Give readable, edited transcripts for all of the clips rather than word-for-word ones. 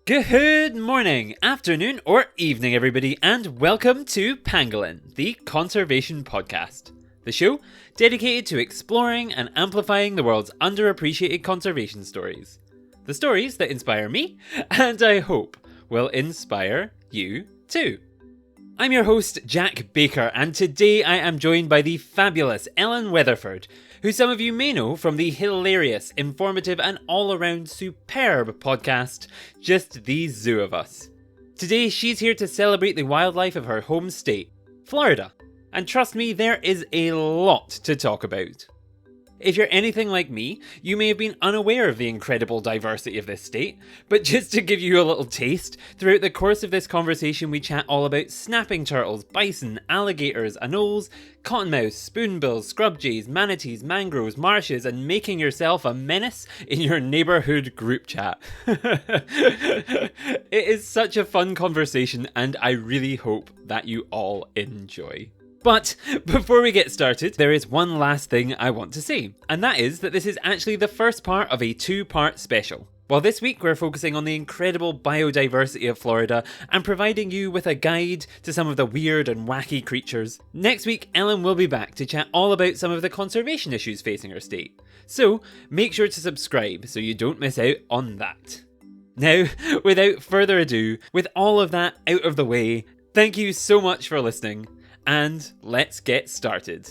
Good morning, afternoon, or evening, everybody, and welcome to Pangolin, the Conservation Podcast. The show dedicated to exploring and amplifying the world's underappreciated conservation stories. The stories that inspire me, and I hope will inspire you too. I'm your host, Jack Baker, and today I am joined by the fabulous Ellen Weatherford, who some of you may know from the hilarious, informative, and all-around superb podcast, Just the Zoo of Us. Today, she's here to celebrate the wildlife of her home state, Florida. And trust me, there is a lot to talk about. If you're anything like me, you may have been unaware of the incredible diversity of this state, but just to give you a little taste, throughout the course of this conversation we chat all about snapping turtles, bison, alligators, anoles, cottonmouths, spoonbills, scrub jays, manatees, mangroves, marshes, and making yourself a menace in your neighbourhood group chat. It is such a fun conversation, and I really hope that you all enjoy. But before we get started, there is one last thing I want to say, and that is that this is actually the first part of a two-part special. While this week we're focusing on the incredible biodiversity of Florida and providing you with a guide to some of the weird and wacky creatures, next week Ellen will be back to chat all about some of the conservation issues facing our state. So make sure to subscribe so you don't miss out on that. Now, without further ado, with all of that out of the way, thank you so much for listening. And let's get started.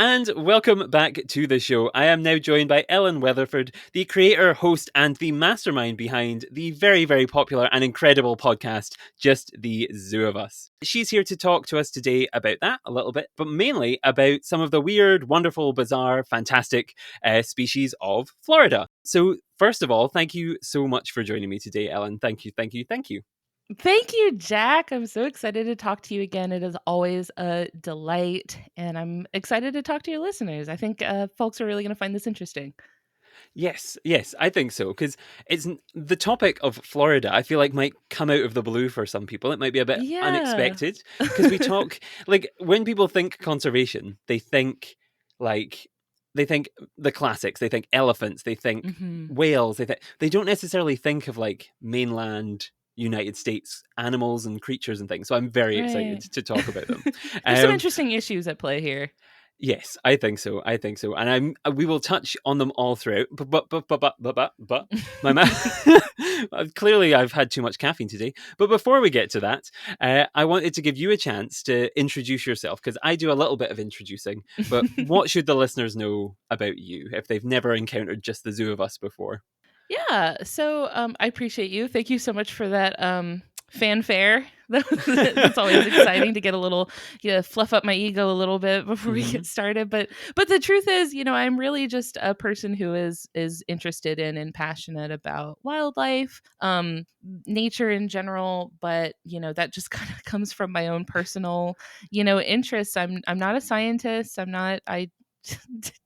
And welcome back to the show. I am now joined by Ellen Weatherford, the creator, host, and the mastermind behind the very, very popular and incredible podcast, Just the Zoo of Us. She's here to talk to us today about that a little bit, but mainly about some of the weird, wonderful, bizarre, fantastic species of Florida. So first of all, thank you so much for joining me today, Ellen. Thank you, thank you, thank you. Thank you, Jack. I'm so excited to talk to you again. It is always a delight, and I'm excited to talk to your listeners. I think folks are really going to find this interesting. Yes, I think so, because it's the topic of Florida, I feel like might come out of the blue for some people. It might be a bit Yeah. unexpected, because we talk, like, when people think conservation, like, they think the classics, they think elephants, they think hmm whales, they don't necessarily think of, like, mainland United States animals and creatures and things, so I'm very excited Right. to talk about them. There's some Um, interesting issues at play here. Yes, I think so. And we will touch on them all throughout. But my mouth. Clearly, I've had too much caffeine today. But before we get to that, I wanted to give you a chance to introduce yourself, because I do a little bit of introducing. But what should the listeners know about you if they've never encountered Just the Zoo of Us before? Yeah. So I appreciate you. Thank you so much for that fanfare. That's always exciting to get a little, fluff up my ego a little bit before we Mhm. get started. But the truth is, I'm really just a person who is interested in and passionate about wildlife, nature in general. But that just kind of comes from my own personal, interests. I'm not a scientist. I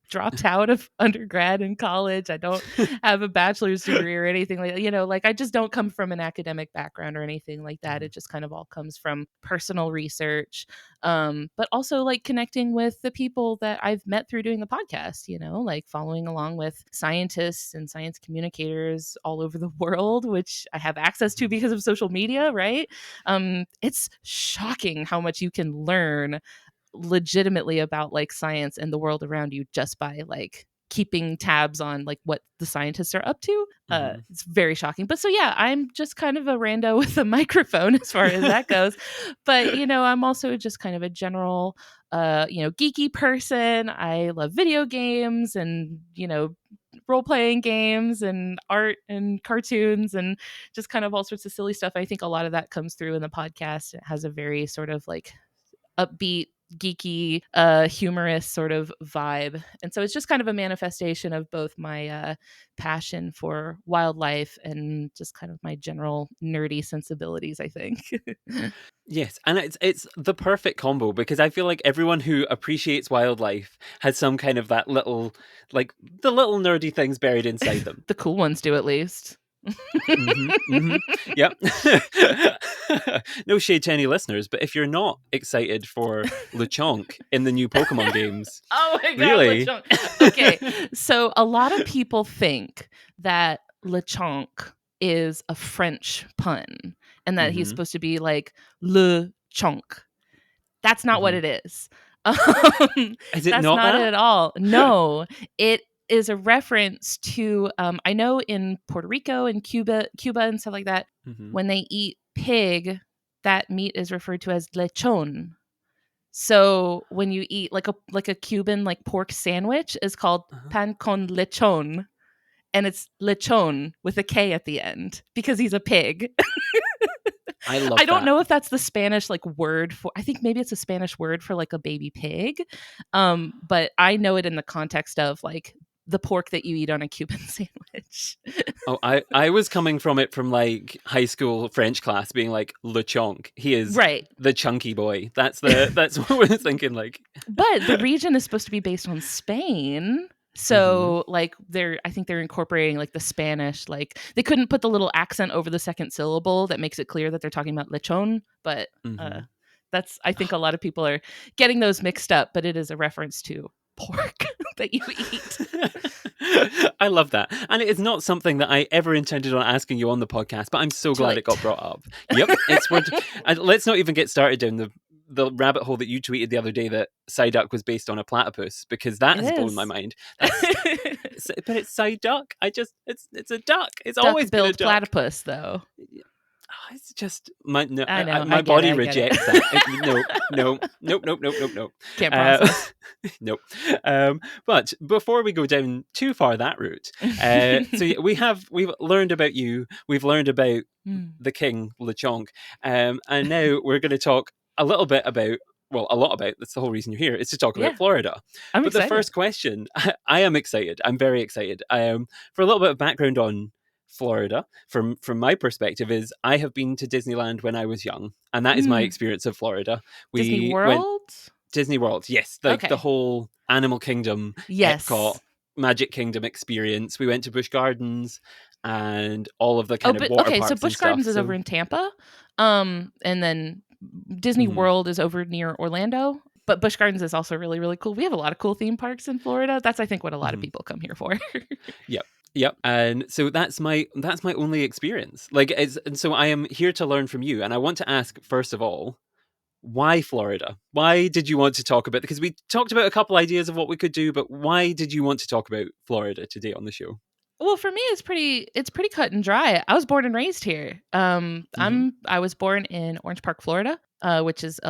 dropped out of undergrad and college. I don't have a bachelor's degree or anything like that. Like I just don't come from an academic background or anything like that. Mhm. It just kind of all comes from personal research, but also like connecting with the people that I've met through doing the podcast, like following along with scientists and science communicators all over the world, which I have access to because of social media, right? It's shocking how much you can learn legitimately about like science and the world around you just by like keeping tabs on like what the scientists are up to. Mhm. It's very shocking. But so yeah, I'm just kind of a rando with a microphone as far as that goes. But I'm also just kind of a general geeky person. I love video games and role playing games and art and cartoons and just kind of all sorts of silly stuff. I think a lot of that comes through in the podcast. It has a very sort of like upbeat, geeky, humorous sort of vibe. And so it's just kind of a manifestation of both my passion for wildlife and just kind of my general nerdy sensibilities, I think. Yes, and it's the perfect combo because I feel like everyone who appreciates wildlife has some kind of that little, like the little nerdy things buried inside them. The cool ones do, at least. Yep. No shade to any listeners, but if you're not excited for Lechonk in the new Pokemon games, Oh my god, really? Lechonk. Okay, so a lot of people think that Lechonk is a French pun and that he's Mhm, supposed to be like Le Chonk. That's not what mhm. it is. Um, Is it that's not not it that? at all. No, it is a reference to I know in Puerto Rico and Cuba and stuff like that, Mhm. when they eat pig, that meat is referred to as lechon. So when you eat like a Cuban like pork sandwich is called Uh-huh. pan con lechon, and it's lechon with a K at the end because he's a pig. I I love don't that. know if that's the Spanish like word for, I think maybe it's a Spanish word for like a baby pig. But I know it in the context of like the pork that you eat on a Cuban sandwich. Oh, I was coming from it from like high school French class, being like Lechonk. He is Right. the chunky boy. That's what I was thinking. Like, But the region is supposed to be based on Spain. hmm So like I think they're incorporating like the Spanish, like they couldn't put the little accent over the second syllable that makes it clear that they're talking about lechon, but hmm that's, I think a lot of people are getting those mixed up, but it is a reference to pork that you eat. I love that. And it is not something that I ever intended on asking you on the podcast, but I'm so Too glad it late. got brought up. Yep, it's worth. And let's not even get started down the rabbit hole that you tweeted the other day that Psyduck was based on a platypus, because that It has blown my is. mind. That's but it's Psyduck. It's a duck. It's always been a Duck-billed duck. platypus, though. It's just my no, I know. I my get it. body I get it. rejects that. No, no, nope, nope, nope, nope, nope. Can't Uh, process. nope. But before we go down too far that route, so yeah, we've learned about you. We've learned about Mm. the king Lechonk, and now we're going to talk a little bit about. Well, a lot about. That's the whole reason you're here. Is to talk about Yeah, Florida. I'm But the excited. first question, I am excited. I'm very excited. For a little bit of background on Florida, from my perspective, is I have been to Disneyland when I was young, and that is my Mm. experience of Florida. Disney We went World? Disney World, yes, like the Okay. whole Animal Kingdom, Epcot, Yes. Magic Kingdom experience. We went to Busch Gardens and all of the Oh, kind of but water okay, so parks and Busch stuff. Gardens is over So, in Tampa. And then Disney mhm, World is over near Orlando. But Busch Gardens is also really, really cool. We have a lot of cool theme parks in Florida. That's, I think, what a lot of mhm. people come here for. Yep. Yep. And so that's my only experience. Like and so I am here to learn from you. And I want to ask, first of all, why Florida? Why did you want to talk about, because we talked about a couple ideas of what we could do, but why did you want to talk about Florida today on the show? Well, for me, it's pretty cut and dry. I was born and raised here. Hmm I was born in Orange Park, Florida, which is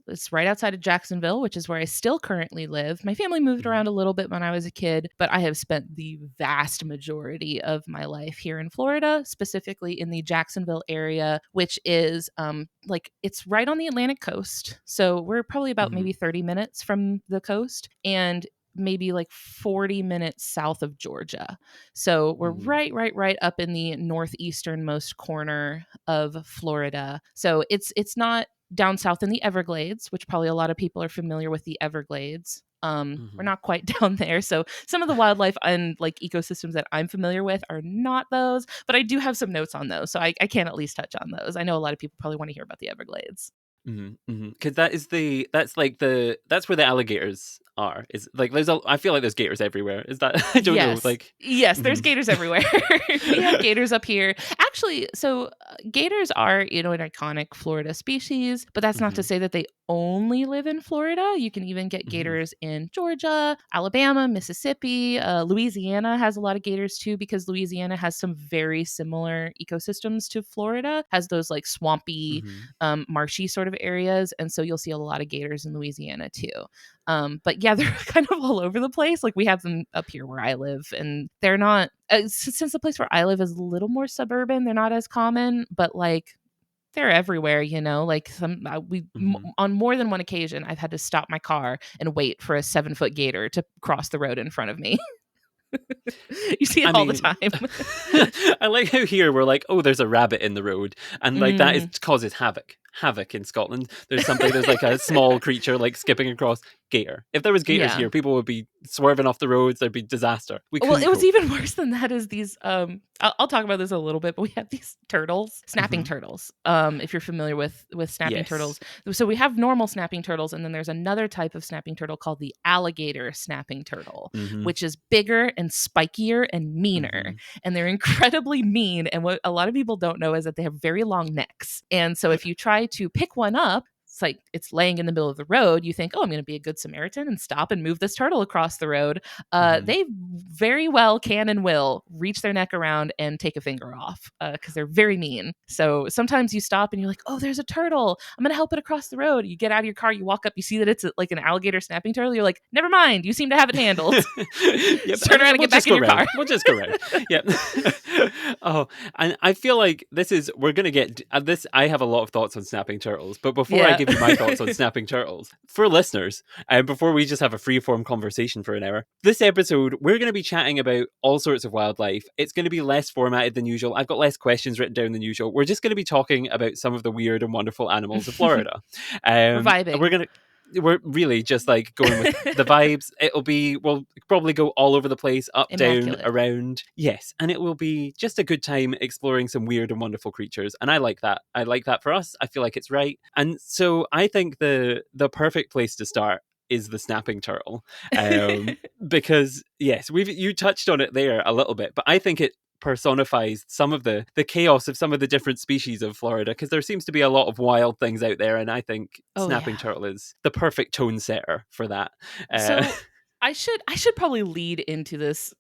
it's right outside of Jacksonville, which is where I still currently live. My family moved hmm around a little bit when I was a kid, but I have spent the vast majority of my life here in Florida, specifically in the Jacksonville area, which is like it's right on the Atlantic coast. So we're probably about hmm maybe 30 minutes from the coast, and maybe like 40 minutes south of Georgia. So we're hmm right up in the northeasternmost corner of Florida. So it's not down south in the Everglades, which probably a lot of people are familiar with the Everglades. We're hmm not quite down there. So some of the wildlife and like ecosystems that I'm familiar with are not those, but I do have some notes on those. So I can at least touch on those. I know a lot of people probably want to hear about the Everglades. Because that's where the alligators are. Is like I feel like there's gators everywhere. Is that I don't know. Yes. Like, Yes, there's mhm. gators everywhere. We have gators up here. Actually, so gators are, an iconic Florida species, but that's not to Mhm, say that they only live in Florida. You can even get mhm, gators in Georgia, Alabama, Mississippi. Louisiana has a lot of gators too, because Louisiana has some very similar ecosystems to Florida, has those like swampy, mhm. marshy sort of areas. And so you'll see a lot of gators in Louisiana too. But yeah, they're kind of all over the place. Like we have them up here where I live, and they're not, since the place where I live is a little more suburban, they're not as common, but like they're everywhere, like Hmm. on more than one occasion, I've had to stop my car and wait for a 7-foot gator to cross the road in front of me. You see it I all the mean, time. I like how here we're like, oh, there's a rabbit in the road, and like that is Mm, causes havoc in Scotland. There's like a small creature like skipping across. Gator. If there was gators yeah. here, people would be swerving off the roads. There'd be disaster. We Well, couldn't it was cope. even worse than that. Is these I'll talk about this a little bit, but we have these turtles, snapping Hmm. turtles. If you're familiar with snapping turtles, Yes. so we have normal snapping turtles, and then there's another type of snapping turtle called the alligator snapping turtle, Hmm. which is bigger and spikier and meaner, Hmm. and they're incredibly mean. And what a lot of people don't know is that they have very long necks, and so if you try to pick one up, it's like it's laying in the middle of the road. You think, oh, I'm going to be a good Samaritan and stop and move this turtle across the road. Hmm. They very well can and will reach their neck around and take a finger off because they're very mean. So sometimes you stop and you're like, oh, there's a turtle. I'm going to help it across the road. You get out of your car, you walk up, you see that it's like an alligator snapping turtle. You're like, never mind. You seem to have it handled. Yep. Just turn around and We'll get back just in go your round. car. We'll just go round. Yep. Oh, and I feel like we're gonna get this. I have a lot of thoughts on snapping turtles, but before I Yeah. give you my thoughts on snapping turtles, for listeners, and before we just have a free-form conversation for an hour, this episode we're going to be chatting about all sorts of wildlife. It's going to be less formatted than usual. I've got less questions written down than usual. We're just going to be talking about some of the weird and wonderful animals of Florida. We're vibing. We're really just like going with the vibes. We'll probably go all over the place, up, down, Immaculate. around. Yes. And it will be just a good time exploring some weird and wonderful creatures. And I like that. I like that for us. I feel like it's right. And so I think the perfect place to start is the snapping turtle. Because yes, you touched on it there a little bit, but I think it personifies some of the chaos of some of the different species of Florida, because there seems to be a lot of wild things out there, and I think Oh snapping yeah. turtle is the perfect tone setter for that. Uh, So I should probably lead into this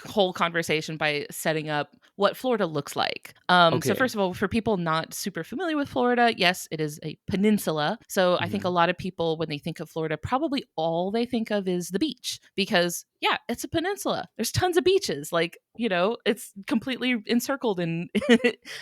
whole conversation by setting up what Florida looks like. So okay. first of all, for people not super familiar with Florida, yes, it is a peninsula. So I think a Hmm. lot of people, when they think of Florida, probably all they think of is the beach because yeah, it's a peninsula. There's tons of beaches. Like, it's completely encircled and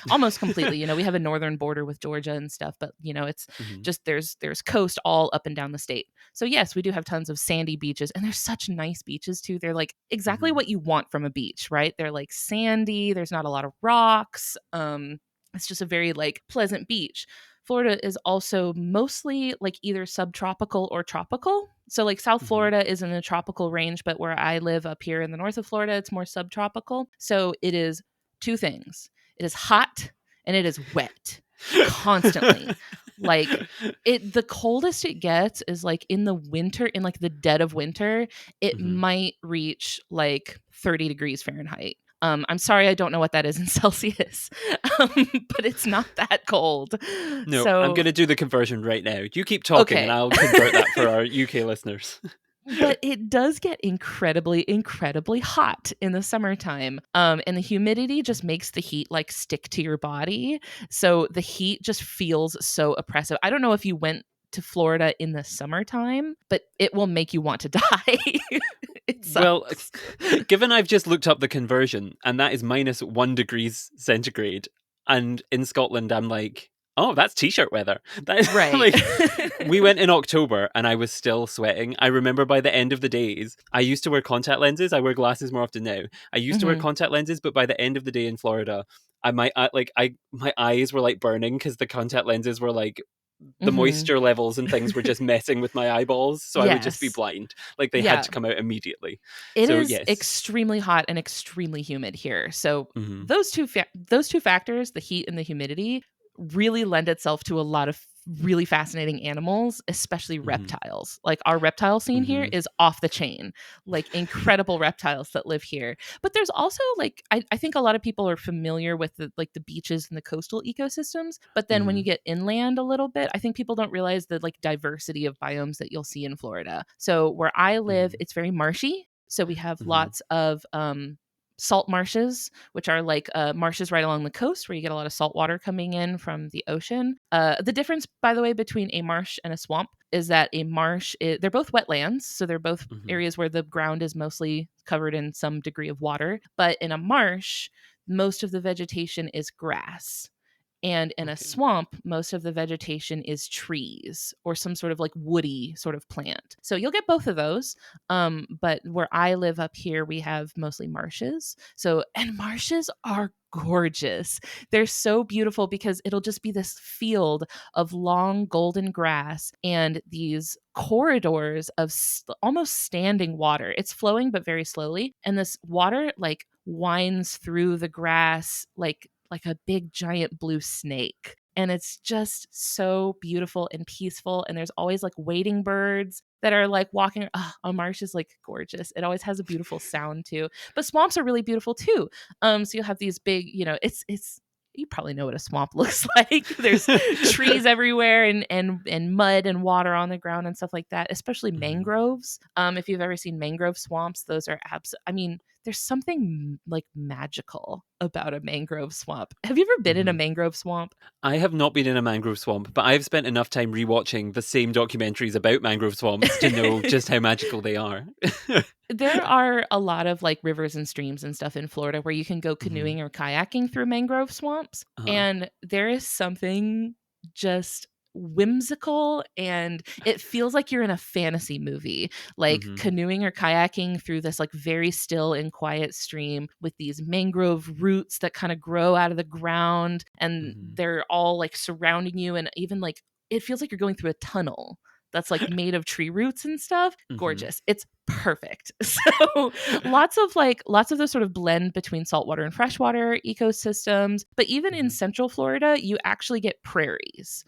almost completely. We have a northern border with Georgia and stuff, but it's Hmm. just there's coast all up and down the state. So yes, we do have tons of sandy beaches, and there's such nice beaches too. They're like exactly Hmm. what you want from a beach, right? They're like sandy, there's not a lot of rocks. It's just a very like pleasant beach. Florida is also mostly like either subtropical or tropical. So like South Hmm. Florida is in the tropical range, but where I live up here in the north of Florida, it's more subtropical. So it is two things. It is hot and it is wet constantly. Like the coldest it gets is like in the winter, in like the dead of winter, it Hmm. might reach like 30 degrees Fahrenheit. I'm sorry, I don't know what that is in Celsius, but it's not that cold. No, I'm So, going to do the conversion right now. You keep talking and okay. I'll convert that for our UK listeners. But it does get incredibly, incredibly hot in the summertime. And the humidity just makes the heat like stick to your body. So the heat just feels so oppressive. I don't know if you went to Florida in the summertime, but it will make you want to die. It Well, sucks. given I've just looked up the conversion and that is -1 degrees centigrade, and in Scotland I'm like, oh, that's t-shirt weather. That is Right. like, we went in October and I was still sweating. I remember by the end of the days, I used to wear contact lenses. I wear glasses more often now. I used to wear Hmm. contact lenses, but by the end of the day in Florida, my eyes were like burning because the contact lenses were like the Hmm. moisture levels and things were just messing with my eyeballs, so I would just be Yes. blind. Like they had Yeah. to come out immediately. It So is yes. extremely hot and extremely humid here. So Hmm. those two factors, the heat and the humidity, really lend itself to a lot of really fascinating animals, especially Hmm. reptiles. Like our reptile scene here Hmm. is off the chain, like incredible reptiles that live here. But there's also like I think a lot of people are familiar with the beaches and the coastal ecosystems. But then when you Hmm. get inland a little bit, I think people don't realize the like diversity of biomes that you'll see in Florida. So where I live, Hmm. it's very marshy. So we have Hmm. lots of salt marshes, which are like marshes right along the coast where you get a lot of salt water coming in from the ocean. The difference, by the way, between a marsh and a swamp is that a marsh, they're both wetlands. So they're both Hmm. areas where the ground is mostly covered in some degree of water. But in a marsh, most of the vegetation is grass. And in a Okay. swamp, most of the vegetation is trees or some sort of like woody sort of plant. So you'll get both of those. But where I live up here, we have mostly marshes. So, and marshes are gorgeous. They're so beautiful because it'll just be this field of long golden grass and these corridors of almost standing water. It's flowing but very slowly, and this water like winds through the grass like a big giant blue snake. And it's just so beautiful and peaceful. And there's always like wading birds that are like walking. A marsh is like gorgeous. It always has a beautiful sound too. But swamps are really beautiful too. So you'll have these big, it's you probably know what a swamp looks like. There's trees everywhere and mud and water on the ground and stuff like that, especially Mhm. mangroves. If you've ever seen mangrove swamps, those are I mean, there's something like magical about a mangrove swamp. Have you ever been in a Mhm. mangrove swamp? I have not been in a mangrove swamp, but I've spent enough time rewatching the same documentaries about mangrove swamps to know just how magical they are. There are a lot of like rivers and streams and stuff in Florida where you can go Mhm. canoeing or kayaking through mangrove swamps. Uh-huh. And there is something just whimsical, and it feels like you're in a fantasy movie, like Mhm. canoeing or kayaking through this like very still and quiet stream with these mangrove roots that kind of grow out of the ground, and Mhm. they're all like surrounding you, and even like it feels like you're going through a tunnel that's like made of tree roots and stuff. Mhm. Gorgeous. It's perfect. So lots of those sort of blend between saltwater and freshwater ecosystems. But even in Mhm. central Florida, you actually get prairies.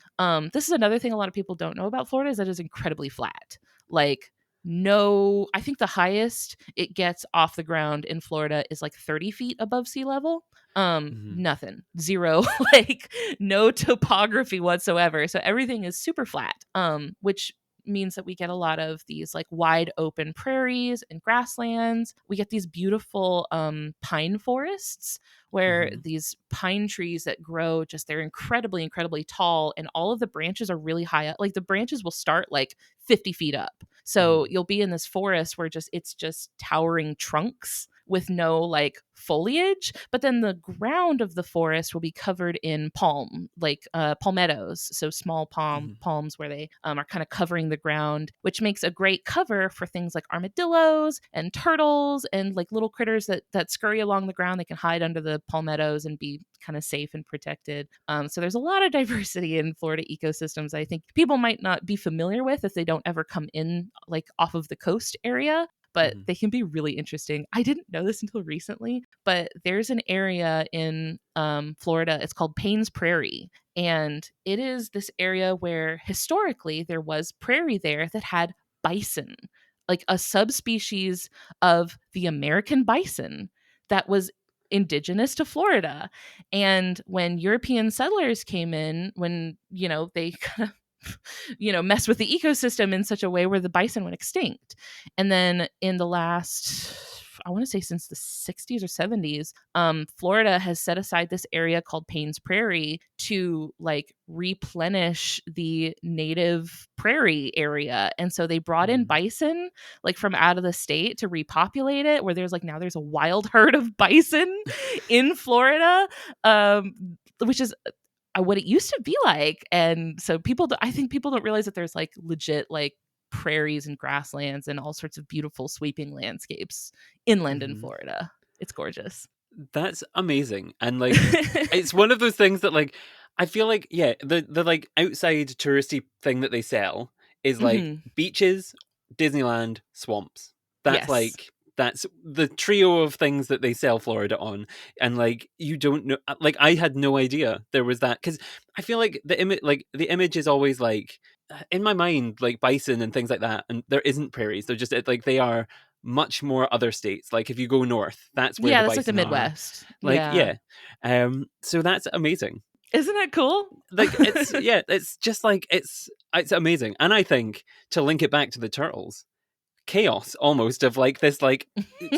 This is another thing a lot of people don't know about Florida is that it's incredibly flat. Like no, I think the highest it gets off the ground in Florida is like 30 feet above sea level. Mhm. Nothing, zero, like no topography whatsoever. So everything is super flat, which means that we get a lot of these like wide open prairies and grasslands. We get these beautiful pine forests where Mhm. these pine trees that grow just they're incredibly, incredibly tall, and all of the branches are really high up. Like the branches will start like 50 feet up. So Mhm. you'll be in this forest where it's just towering trunks with no like foliage, but then the ground of the forest will be covered in palmettos, so small Mhm. palms where they are kind of covering the ground, which makes a great cover for things like armadillos and turtles and like little critters that scurry along the ground. They can hide under the palmettos and be kind of safe and protected. So there's a lot of diversity in Florida ecosystems I think people might not be familiar with if they don't ever come in like off of the coast area, but Mhm. they can be really interesting. I didn't know this until recently, but there's an area in Florida. It's called Payne's Prairie. And it is this area where historically there was prairie there that had bison, like a subspecies of the American bison that was indigenous to Florida. And when European settlers came in, when, they kind of mess with the ecosystem in such a way where the bison went extinct. And then in the last, I want to say since the 60s or 70s, Florida has set aside this area called Payne's Prairie to like replenish the native prairie area. And so they brought in Mhm. bison like from out of the state to repopulate it, where there's a wild herd of bison in Florida, which is what it used to be like. And so I think people don't realize that there's like legit like prairies and grasslands and all sorts of beautiful sweeping landscapes inland in Mhm. Florida. It's gorgeous. That's amazing. And like it's one of those things that like I feel like yeah, the like outside touristy thing that they sell is like Hmm. beaches, Disneyland, swamps. That's Yes. like that's the trio of things that they sell Florida on. And like you don't know like I had no idea there was that cuz I feel like the image is always like in my mind like bison and things like that and there isn't prairies. They're just like they are much more other states. Like if you go north, that's where Yeah, the that's like the bison are. Midwest. Like Yeah. yeah. So that's amazing. Isn't that cool? Like it's yeah, it's just like it's amazing. And I think to link it back to the turtles, chaos almost of like this like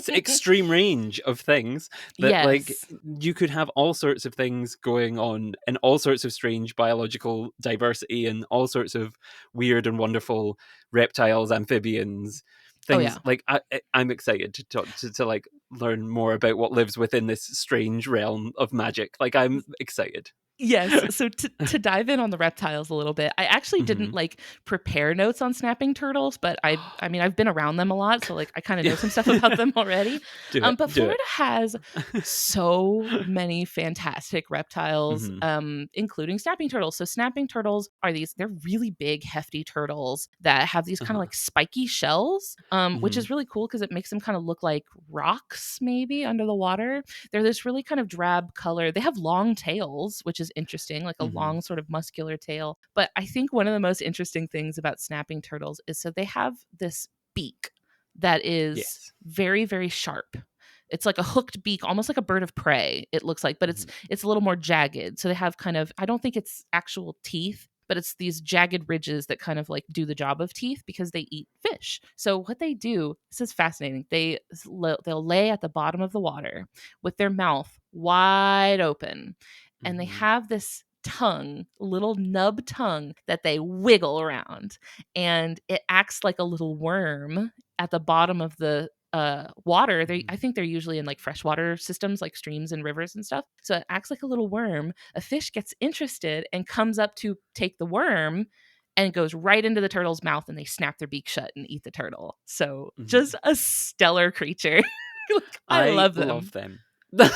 extreme range of things that like Yes. you could have all sorts of things going on and all sorts of strange biological diversity and all sorts of weird and wonderful reptiles, amphibians, Oh things yeah. like I'm excited to talk to like learn more about what lives within this strange realm of magic. Like I'm excited. Yes. So to dive in on the reptiles a little bit, I actually didn't Mhm. like prepare notes on snapping turtles, but I mean I've been around them a lot, so like I kind of know Yeah. some stuff about them already. Do it. But Do it. Florida has so many fantastic reptiles, Mhm. including snapping turtles. So snapping turtles are they're really big, hefty turtles that have these kind of Uh-huh. like spiky shells, which Mhm. is really cool because it makes them kind of look like rocks maybe under the water. They're this really kind of drab color. They have long tails, which is interesting, like a Mhm. long sort of muscular tail. But I think one of the most interesting things about snapping turtles is so they have this beak that is Yes. very, very sharp. It's like a hooked beak, almost like a bird of prey, it looks like, but it's Mhm. it's a little more jagged. So they have kind of, I don't think it's actual teeth, but it's these jagged ridges that kind of like do the job of teeth because they eat fish. So what they do, this is fascinating. They'll lay at the bottom of the water with their mouth wide open, and they Mhm. have this tongue, little nub tongue that they wiggle around, and it acts like a little worm at the bottom of the water. I Mhm. think they're usually in like freshwater systems like streams and rivers and stuff, so it acts like a little worm. A fish gets interested and comes up to take the worm and goes right into the turtle's mouth, and they snap their beak shut and eat the turtle. So just Mhm. a stellar creature. Like, I I love love them. them.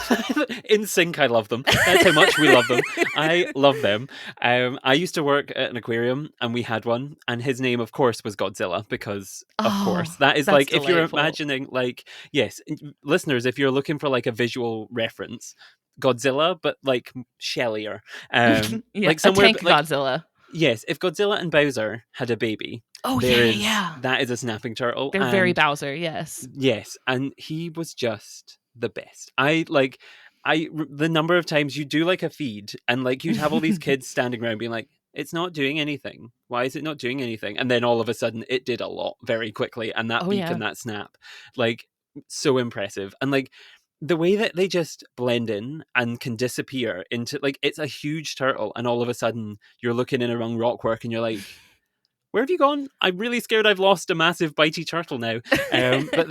In sync, I love them. That's how much we love them. I love them. I used to work at an aquarium, and we had one, and his name, of course, was Godzilla because, of course, Oh, that is that's like if you're delightful. imagining, like, yes, listeners, if you're looking for like a visual reference, Godzilla, but like shellier, Yeah, like a somewhere tank like Godzilla. yes, if Godzilla and Bowser had a baby, Oh yeah, yeah, yeah. that is a snapping turtle, They're very and Bowser, yes. yes, and he was just the best. The number of times you do like a feed and like you'd have all these kids standing around being like, it's not doing anything. Why is it not doing anything? And then all of a sudden it did a lot very quickly, and that Oh beak yeah. and that snap, like so impressive. And like the way that they just blend in and can disappear into like it's a huge turtle, and all of a sudden you're looking in around rockwork and you're like, where have you gone? I'm really scared I've lost a massive bitey turtle now. But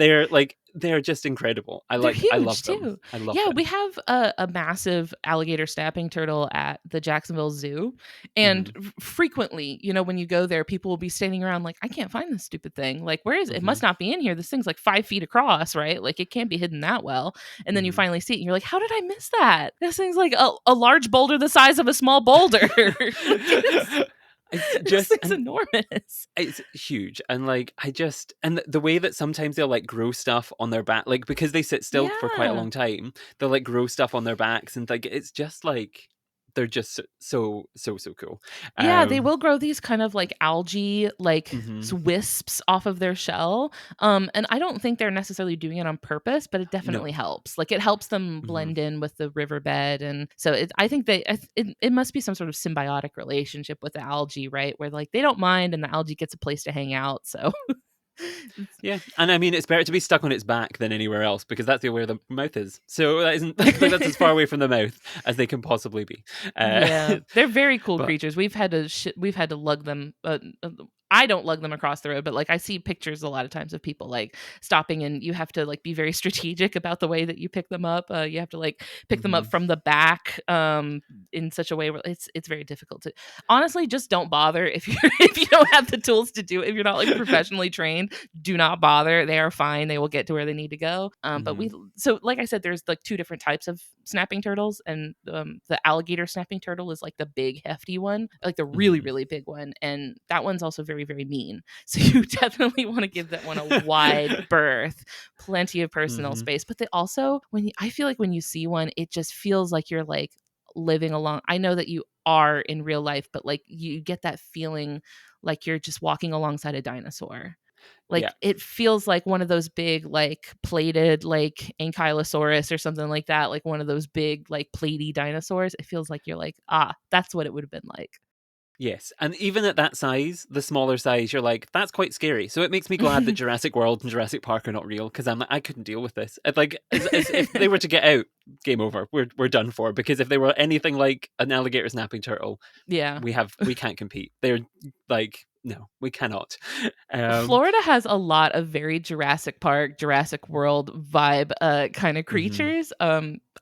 they're just incredible. They're I huge love them. too. I love Yeah, we them. have a massive alligator snapping turtle at the Jacksonville Zoo. And Hmm. frequently, when you go there, people will be standing around like, I can't find this stupid thing. Like, where is it? It Hmm. must not be in here. This thing's like 5 feet across, right? Like, it can't be hidden that well. And then you Hmm. finally see it and you're like, how did I miss that? This thing's like a large boulder the size of a small boulder. Like, It's this just thing's and enormous. it's huge, and like I just and the way that sometimes they'll like grow stuff on their back, like because they sit still for quite a Yeah. long time, they'll like grow stuff on their backs, and like it's just like they're just so cool. Yeah, they Um, will grow these kind of like algae, like mhm. wisps off of their shell. And I don't think they're necessarily doing it on purpose, but it definitely No. helps. Like it helps them Hmm. blend in with the riverbed, and so I think it must be some sort of symbiotic relationship with the algae, right? Where like they don't mind, and the algae gets a place to hang out. So Yeah, and I mean, it's better to be stuck on its back than anywhere else because that's where the mouth is. So that isn't like that's as far away from the mouth as they can possibly be. Uh, Yeah, they're very cool but creatures. We've had to lug them. I don't lug them across the road, but like I see pictures a lot of times of people like stopping, and you have to like be very strategic about the way that you pick them up. You have to like pick them up mhm. from the back, in such a way where it's very difficult to. Honestly, just don't bother if you if you don't have the tools to do it. If you're not like professionally trained, do not bother. They are fine. They will get to where they need to go. But Mhm. like I said, there's like two different types of snapping turtles, and the alligator snapping turtle is like the big hefty one, like the really Mhm. really big one, and that one's also very very mean. So you definitely want to give that one a wide berth, plenty of personal Mhm. space. But they also, I feel like when you see one, it just feels like you're like living along. I know that you are in real life, but like you get that feeling like you're just walking alongside a dinosaur. Yeah. Like it feels like one of those big, like plated, like ankylosaurus or something like that, like one of those big, like platy dinosaurs. It feels like you're like, that's what it would have been like. Yes, and even at that size, the smaller size, you're like, that's quite scary. So it makes me glad that Jurassic World and Jurassic Park are not real because I'm like, I couldn't deal with this. It's like, as if they were to get out, game over. We're done for. Because if they were anything like an alligator snapping turtle, Yeah. we can't compete. They're like no, we cannot. Um, Florida has a lot of very Jurassic Park, Jurassic World vibe kind of mhm. creatures.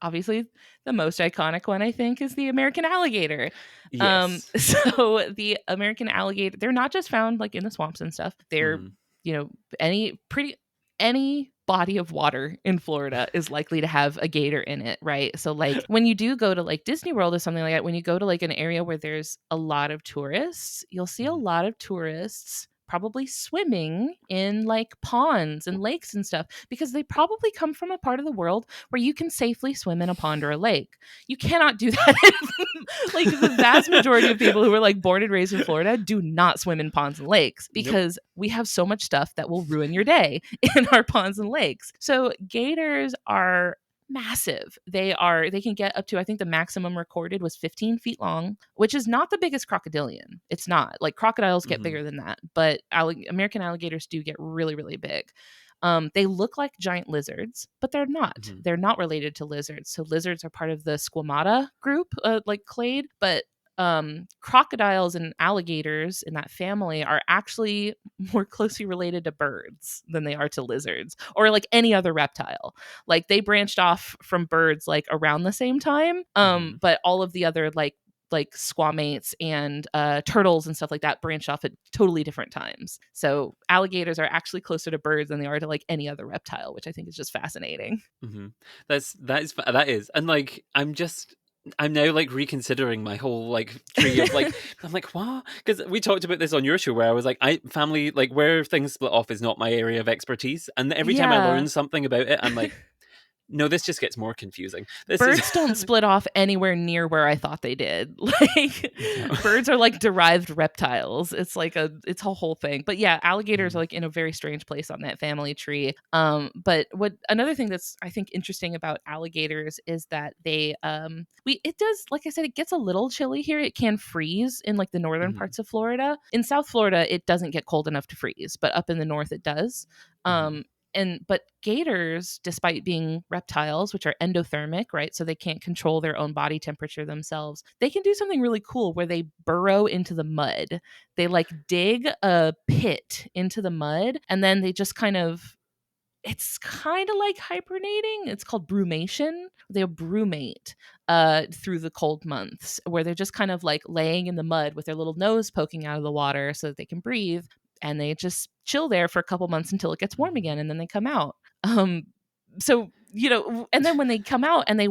Obviously the most iconic one I think is the American alligator. Yes. So the American alligator, they're not just found like in the swamps and stuff. They're, Mhm. you know, any body of water in Florida is likely to have a gator in it, right? So like when you do go to like Disney World or something like that, when you go to like an area where there's a lot of tourists, you'll see a Mhm. lot of tourists probably swimming in like ponds and lakes and stuff because they probably come from a part of the world where you can safely swim in a pond or a lake. You cannot do that. Like the vast majority of people who are like born and raised in Florida do not swim in ponds and lakes Nope. because we have so much stuff that will ruin your day in our ponds and lakes. So gators are massive. They can get up to, I think the maximum recorded was 15 feet long, which is not the biggest crocodilian. It's not. Like crocodiles get Mhm. bigger than that, but American alligators do get really, really big. They look like giant lizards, but they're not. Mhm. They're not related to lizards. So lizards are part of the squamata group, like clade, but crocodiles and alligators in that family are actually more closely related to birds than they are to lizards or like any other reptile. Like they branched off from birds like around the same time, Mhm. but all of the other like squamates and turtles and stuff like that branched off at totally different times. So alligators are actually closer to birds than they are to like any other reptile, which I think is just fascinating. Mhm. That is, and like I'm now like reconsidering my whole like tree of like I'm like what? Because we talked about this on your show where I was like I family like where things split off is not my area of expertise, and every time I Yeah. learn something about it, I'm like no, this just gets more confusing. This is Birds don't split off anywhere near where I thought they did. Like no. birds are like derived reptiles. It's a whole thing. But yeah, alligators are Mhm. like in a very strange place on that family tree. But what another thing that's I think interesting about alligators is that they we it does, like I said, it gets a little chilly here. It can freeze in like the northern Mhm. parts of Florida. In South Florida, it doesn't get cold enough to freeze, but up in the north it does. Mhm. Um, but gators, despite being reptiles, which are endothermic, right, so they can't control their own body temperature themselves, they can do something really cool where they burrow into the mud. They like dig a pit into the mud and then they just kind of, it's kind of like hibernating. It's called brumation. They brumate through the cold months, where they're just kind of like laying in the mud with their little nose poking out of the water so that they can breathe, and they just chill there for a couple months until it gets warm Mhm. again, and then they come out. Um, so and then when they come out and they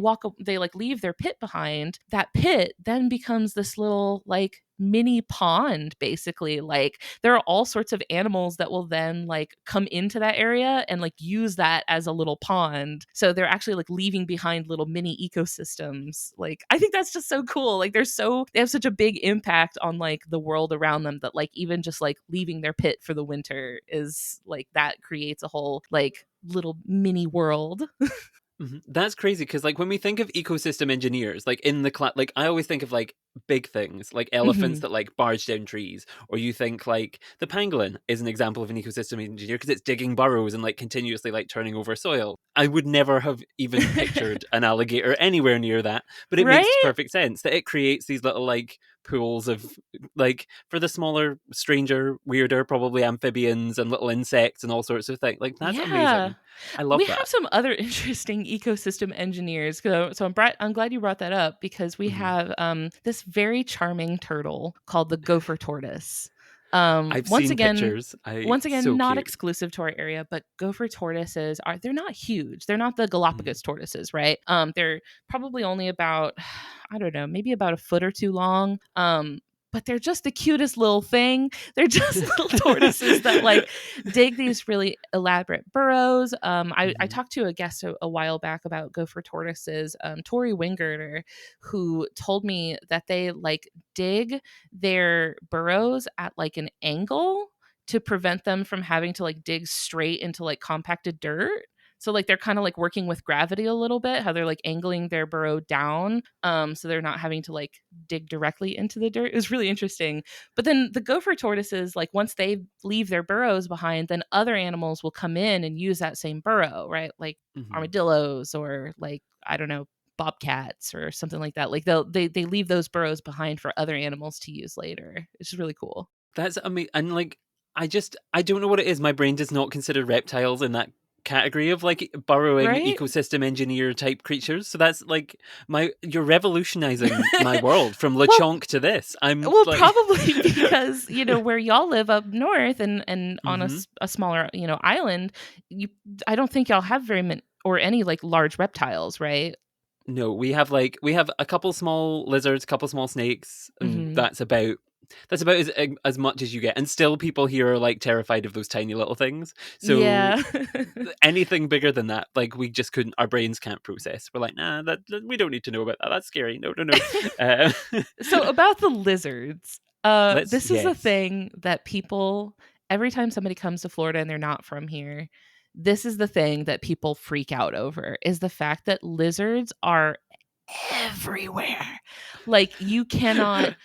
like leave their pit behind, that pit then becomes this little like mini pond basically. Like there are all sorts of animals that will then like come into that area and like use that as a little pond, so they're actually like leaving behind little mini ecosystems. Like I think that's just so cool. Like they have such a big impact on like the world around them that like even just like leaving their pit for the winter is like that creates a whole like little mini world. Mhm. That's crazy because, like, when we think of ecosystem engineers, like in the like, I always think of like big things, like elephants Mhm. that like barge down trees, or you think like the pangolin is an example of an ecosystem engineer because it's digging burrows and like continuously like turning over soil. I would never have even pictured an alligator anywhere near that, but it makes Right? perfect sense that it creates these little like pools of like for the smaller, stranger, weirder, probably amphibians and little insects and all sorts of things. Like that's Yeah. amazing. I We love have that. some other interesting ecosystem engineers. So I'm glad you brought that up because we Mhm. have this very charming turtle called the gopher tortoise. I've Once seen again, pictures. So not cute. exclusive to our area, but gopher tortoises are, they're not huge. They're not the Mhm. Galapagos tortoises, right? They're probably only about, I don't know, maybe about a foot or two long. But they're just the cutest little thing. They're just little tortoises that like dig these really elaborate burrows. I Mhm. talked to a guest a while back about gopher tortoises, Tori Wingert, who told me that they like dig their burrows at like an angle to prevent them from having to like dig straight into like compacted dirt. So like they're kind of like working with gravity a little bit, how they're like angling their burrow down, so they're not having to like dig directly into the dirt. It was really interesting. But then the gopher tortoises, like once they leave their burrows behind, then other animals will come in and use that same burrow, right? Like Mhm. armadillos or like, I don't know, bobcats or something like that. Like they leave those burrows behind for other animals to use later. It's just really cool. That's amazing. And like, I don't know what it is. My brain does not consider reptiles in that category of like burrowing Right? ecosystem engineer type creatures. So that's like you're revolutionizing my world from Well, Lechonk to this. I'm well, like, probably because, where y'all live up north and on hmm a smaller, island, you I don't think y'all have very many or any like large reptiles, right? no, we have a couple small lizards, a couple small snakes, and Hmm. that's about as much as you get. And still, people here are like terrified of those tiny little things. So Yeah. anything bigger than that, like we just couldn't. Our brains can't process. We're like, nah, we don't need to know about that. That's scary. No, no, no. Uh, So about the lizards, let's this is the yes. thing that people every time somebody comes to Florida and they're not from here, this is the thing that people freak out over is the fact that lizards are everywhere. Like you cannot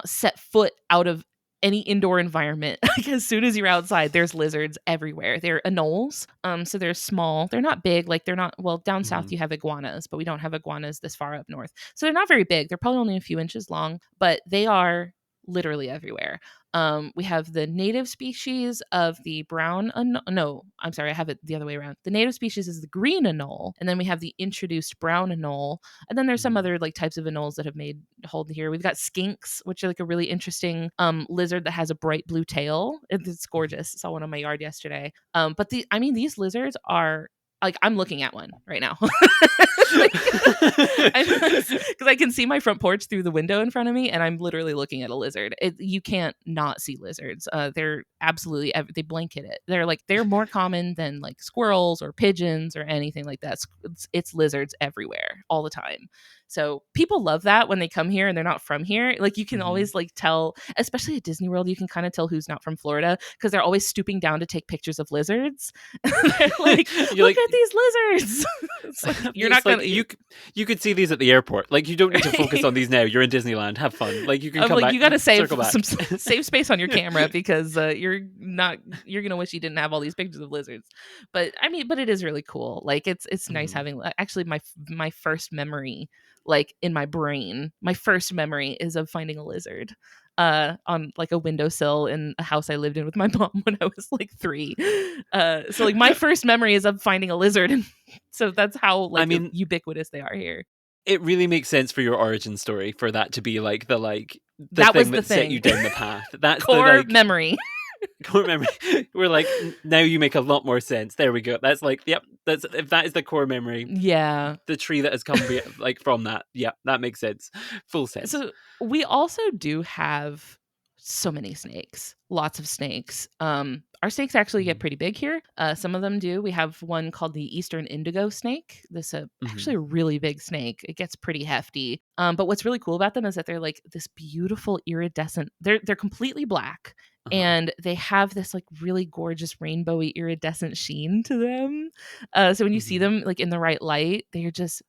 set foot out of any indoor environment. Like as soon as you're outside, there's lizards everywhere. They're anoles. So they're small. They're not big. Like they're not well, down south Mhm, you have iguanas, but we don't have iguanas this far up north. So they're not very big. They're probably only a few inches long, but they are literally everywhere. We have the native species of the no, I'm sorry, I have it the other way around. The native species is the green anole, and then we have the introduced brown anole, and then there's some mhm, other like types of anoles that have made hold here. We've got skinks, which are like a really interesting lizard that has a bright blue tail. It's mhm. gorgeous. Saw one on my yard yesterday. But these lizards are like I'm looking at one right now. Like, because I can see my front porch through the window in front of me, and I'm literally looking at a lizard. You can't not see lizards. They're absolutely they blanket it. They're more common than like squirrels or pigeons or anything like that. It's lizards everywhere all the time. So people love that when they come here and they're not from here. Like you can Mhm. always like tell, especially at Disney World, you can kind of tell who's not from Florida because they're always stooping down to take pictures of lizards. They're like, You're look like, at these lizards. It's like you're not it's like gonna. you could see these at the airport. Like you don't need to focus on these now. You're in Disneyland. Have fun. Like you can I'm come like, back, you got to save circle some back. save space on your camera because you're gonna wish you didn't have all these pictures of lizards. But I mean, but it is really cool. Like it's nice Mhm, having actually my first memory, like in my brain, my first memory is of finding a lizard on like a windowsill in a house I lived in with my mom when I was like 3. So like my first memory is of finding a lizard, and so that's how I like mean, ubiquitous they are here. it really makes sense for your origin story for that to be the That was thing the that set you thing. down the path. That's the Core like memory. core memory. We're like now you make a lot more sense. There we go. That's like yep. That's if that is the core memory, Yeah. the tree that has come like from that. Yeah, that makes sense. Full sense. So we also do have so many snakes, lots of snakes. Our snakes actually get Mhm, pretty big here. Some of them do. We have one called the Eastern indigo snake. This actually mhm, a really big snake. It gets pretty hefty. But what's really cool about them is that they're like this beautiful iridescent. They're completely black, uh-huh, and they have this like really gorgeous rainbowy iridescent sheen to them. So when you see mhm, them like in the right light, they are just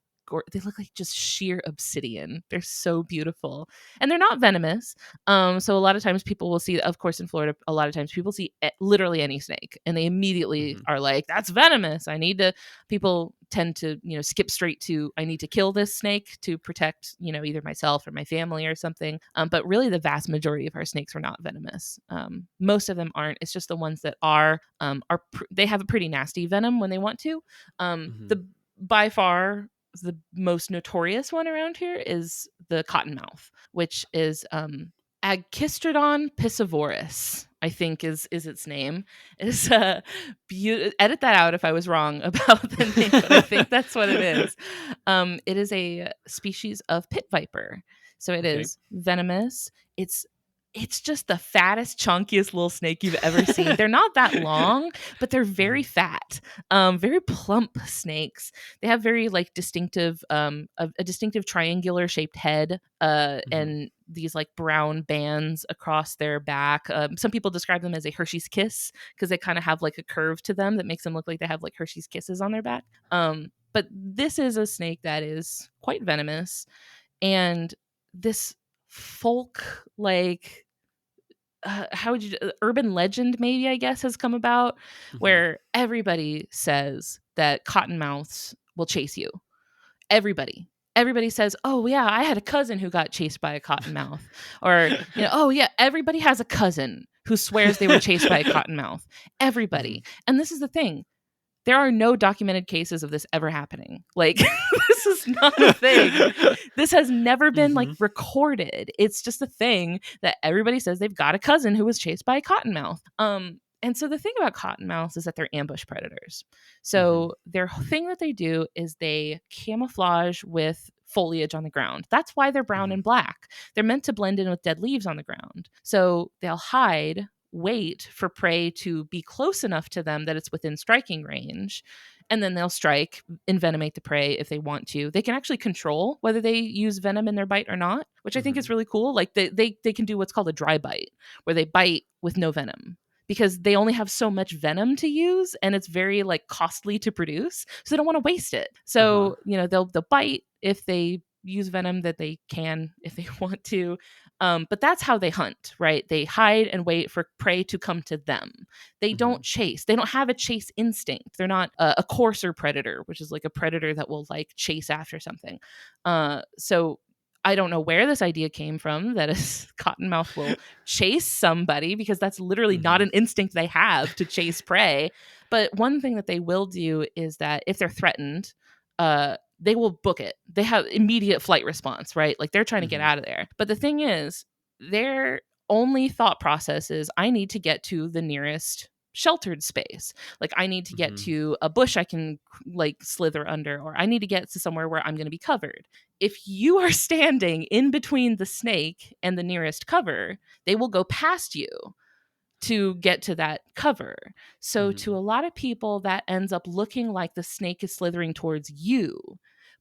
they look like just sheer obsidian. They're so beautiful, and they're not venomous. So a lot of times people will see, of course, in Florida, a lot of times people see literally any snake, and they immediately mhm, are like, "That's venomous. I need to." People tend to, skip straight to, "I need to kill this snake to protect, either myself or my family or something." But really, the vast majority of our snakes are not venomous. Most of them aren't. It's just the ones that they have a pretty nasty venom when they want to. mhm, The By far the most notorious one around here is the cottonmouth, which is Agkistrodon piscivorus, I think is its name. Is edit that out if I was wrong about the name, but I think that's what it is. It is a species of pit viper, so it okay. is venomous. It's just the fattest, chunkiest little snake you've ever seen. They're not that long, but they're very Mhm, fat, very plump snakes. They have very like distinctive, a distinctive triangular shaped head, mhm, and these like brown bands across their back. Some people describe them as a Hershey's kiss because they kind of have like a curve to them that makes them look like they have like Hershey's kisses on their back. But this is a snake that is quite venomous, and this folk like how would you urban legend maybe I guess has come about mhm, where everybody says that cottonmouths will chase you. Everybody. everybody says, oh yeah, I had a cousin who got chased by a cottonmouth. Or, oh yeah, everybody has a cousin who swears they were chased by a cottonmouth. Everybody. And this is the thing. There are no documented cases of this ever happening. Like, this is not a thing. This has never been like recorded. It's just a thing that everybody says they've got a cousin who was chased by a cottonmouth. And so the thing about cottonmouths is that they're ambush predators. So their thing that they do is they camouflage with foliage on the ground. That's why they're brown and black. They're meant to blend in with dead leaves on the ground. So they'll hide, wait for prey to be close enough to them that it's within striking range, and then they'll strike, envenomate the prey if they want to. They can actually control whether they use venom in their bite or not, which I think is really cool. Like they can do what's called a dry bite, where they bite with no venom, because they only have so much venom to use, and it's very like costly to produce, so they don't want to waste it. So they'll bite if they use venom that they can if they want to. But that's how they hunt, right? They hide and wait for prey to come to them. They don't chase. They don't have a chase instinct. They're not a courser predator, which is like a predator that will like chase after something. So I don't know where this idea came from that a cottonmouth will chase somebody, because that's literally not an instinct they have to chase prey. But one thing that they will do is that if they're threatened, they will book it. They have immediate flight response, right? Like they're trying to get out of there. But the thing is, their only thought process is, I need to get to the nearest sheltered space. Like I need to get to a bush I can like slither under, or I need to get to somewhere where I'm going to be covered. If you are standing in between the snake and the nearest cover, they will go past you to get to that cover. So to a lot of people, that ends up looking like the snake is slithering towards you.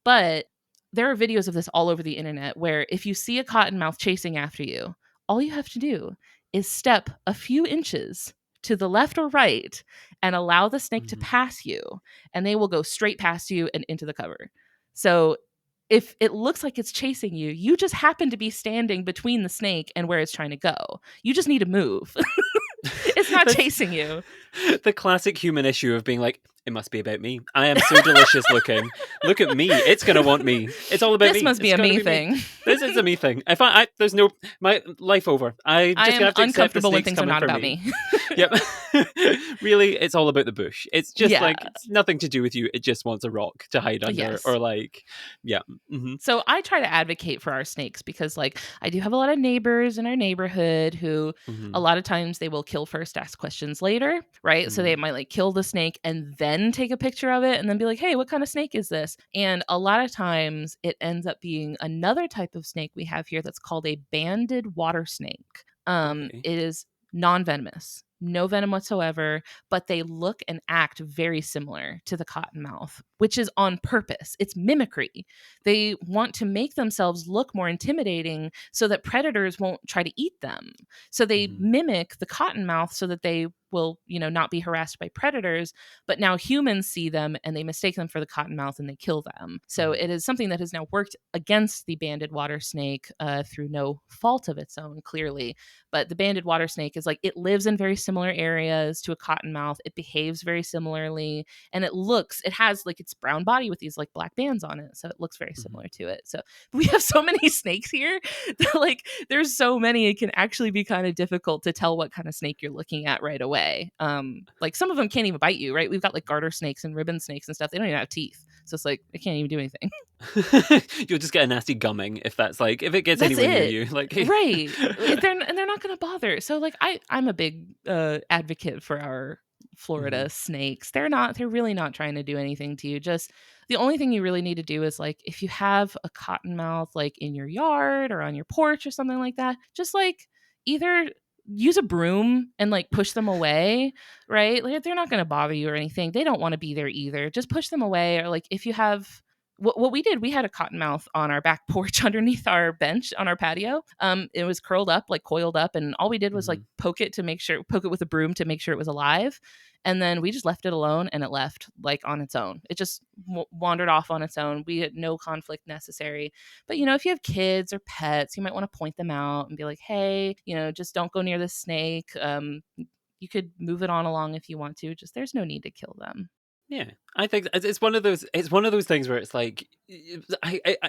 But there are videos of this all over the internet where if you see a cottonmouth chasing after you, all you have to do is step a few inches to the left or right and allow the snake to pass you, and they will go straight past you and into the cover. So if it looks like it's chasing you, you just happen to be standing between the snake and where it's trying to go. You just need to move. It's not chasing you. The classic human issue of being like, it must be about me. I am so delicious looking. Look at me. It's going to want me. It's all about me. This must be a me thing. This is a me thing. If there's no, my life over. I just have to uncomfortable when things are not about me. Yep. Really, it's all about the bush. It's just like, it's nothing to do with you. It just wants a rock to hide under, or like, yeah. So I try to advocate for our snakes, because like I do have a lot of neighbors in our neighborhood who a lot of times they will kill first, ask questions later, right? So they might like kill the snake and then take a picture of it and then be like, hey, what kind of snake is this? And a lot of times it ends up being another type of snake we have here that's called a banded water snake. It is non-venomous, no venom whatsoever, but they look and act very similar to the cottonmouth, which is on purpose. It's mimicry. They want to make themselves look more intimidating so that predators won't try to eat them. So they mimic the cottonmouth so that they will, not be harassed by predators, but now humans see them and they mistake them for the cottonmouth and they kill them. So it is something that has now worked against the banded water snake through no fault of its own, clearly. But the banded water snake is like, it lives in very similar areas to a cottonmouth. It behaves very similarly, and it has like its brown body with these like black bands on it. So it looks very similar to it. So we have so many snakes here that like there's so many, it can actually be kind of difficult to tell what kind of snake you're looking at right away. Like some of them can't even bite you, right? We've got like garter snakes and ribbon snakes and stuff. They don't even have teeth. So it's like, they can't even do anything. You'll just get a nasty gumming if it gets anywhere near you. Like, right. They're not going to bother. So like I'm a big advocate for our Florida snakes. They're really not trying to do anything to you. Just the only thing you really need to do is like, if you have a cottonmouth like in your yard or on your porch or something like that, just like either use a broom and like push them away, right? Like they're not going to bother you or anything. They don't want to be there either. Just push them away. Or like if you have what we did, we had a cottonmouth on our back porch underneath our bench on our patio. It was curled up, like coiled up, and all we did was like poke it with a broom to make sure it was alive. And then we just left it alone, and it left like on its own. It just wandered off on its own. We had no conflict necessary. But, if you have kids or pets, you might want to point them out and be like, hey, just don't go near the snake. You could move it on along if you want to. Just there's no need to kill them. Yeah, I think it's one of those. It's one of those things where it's like,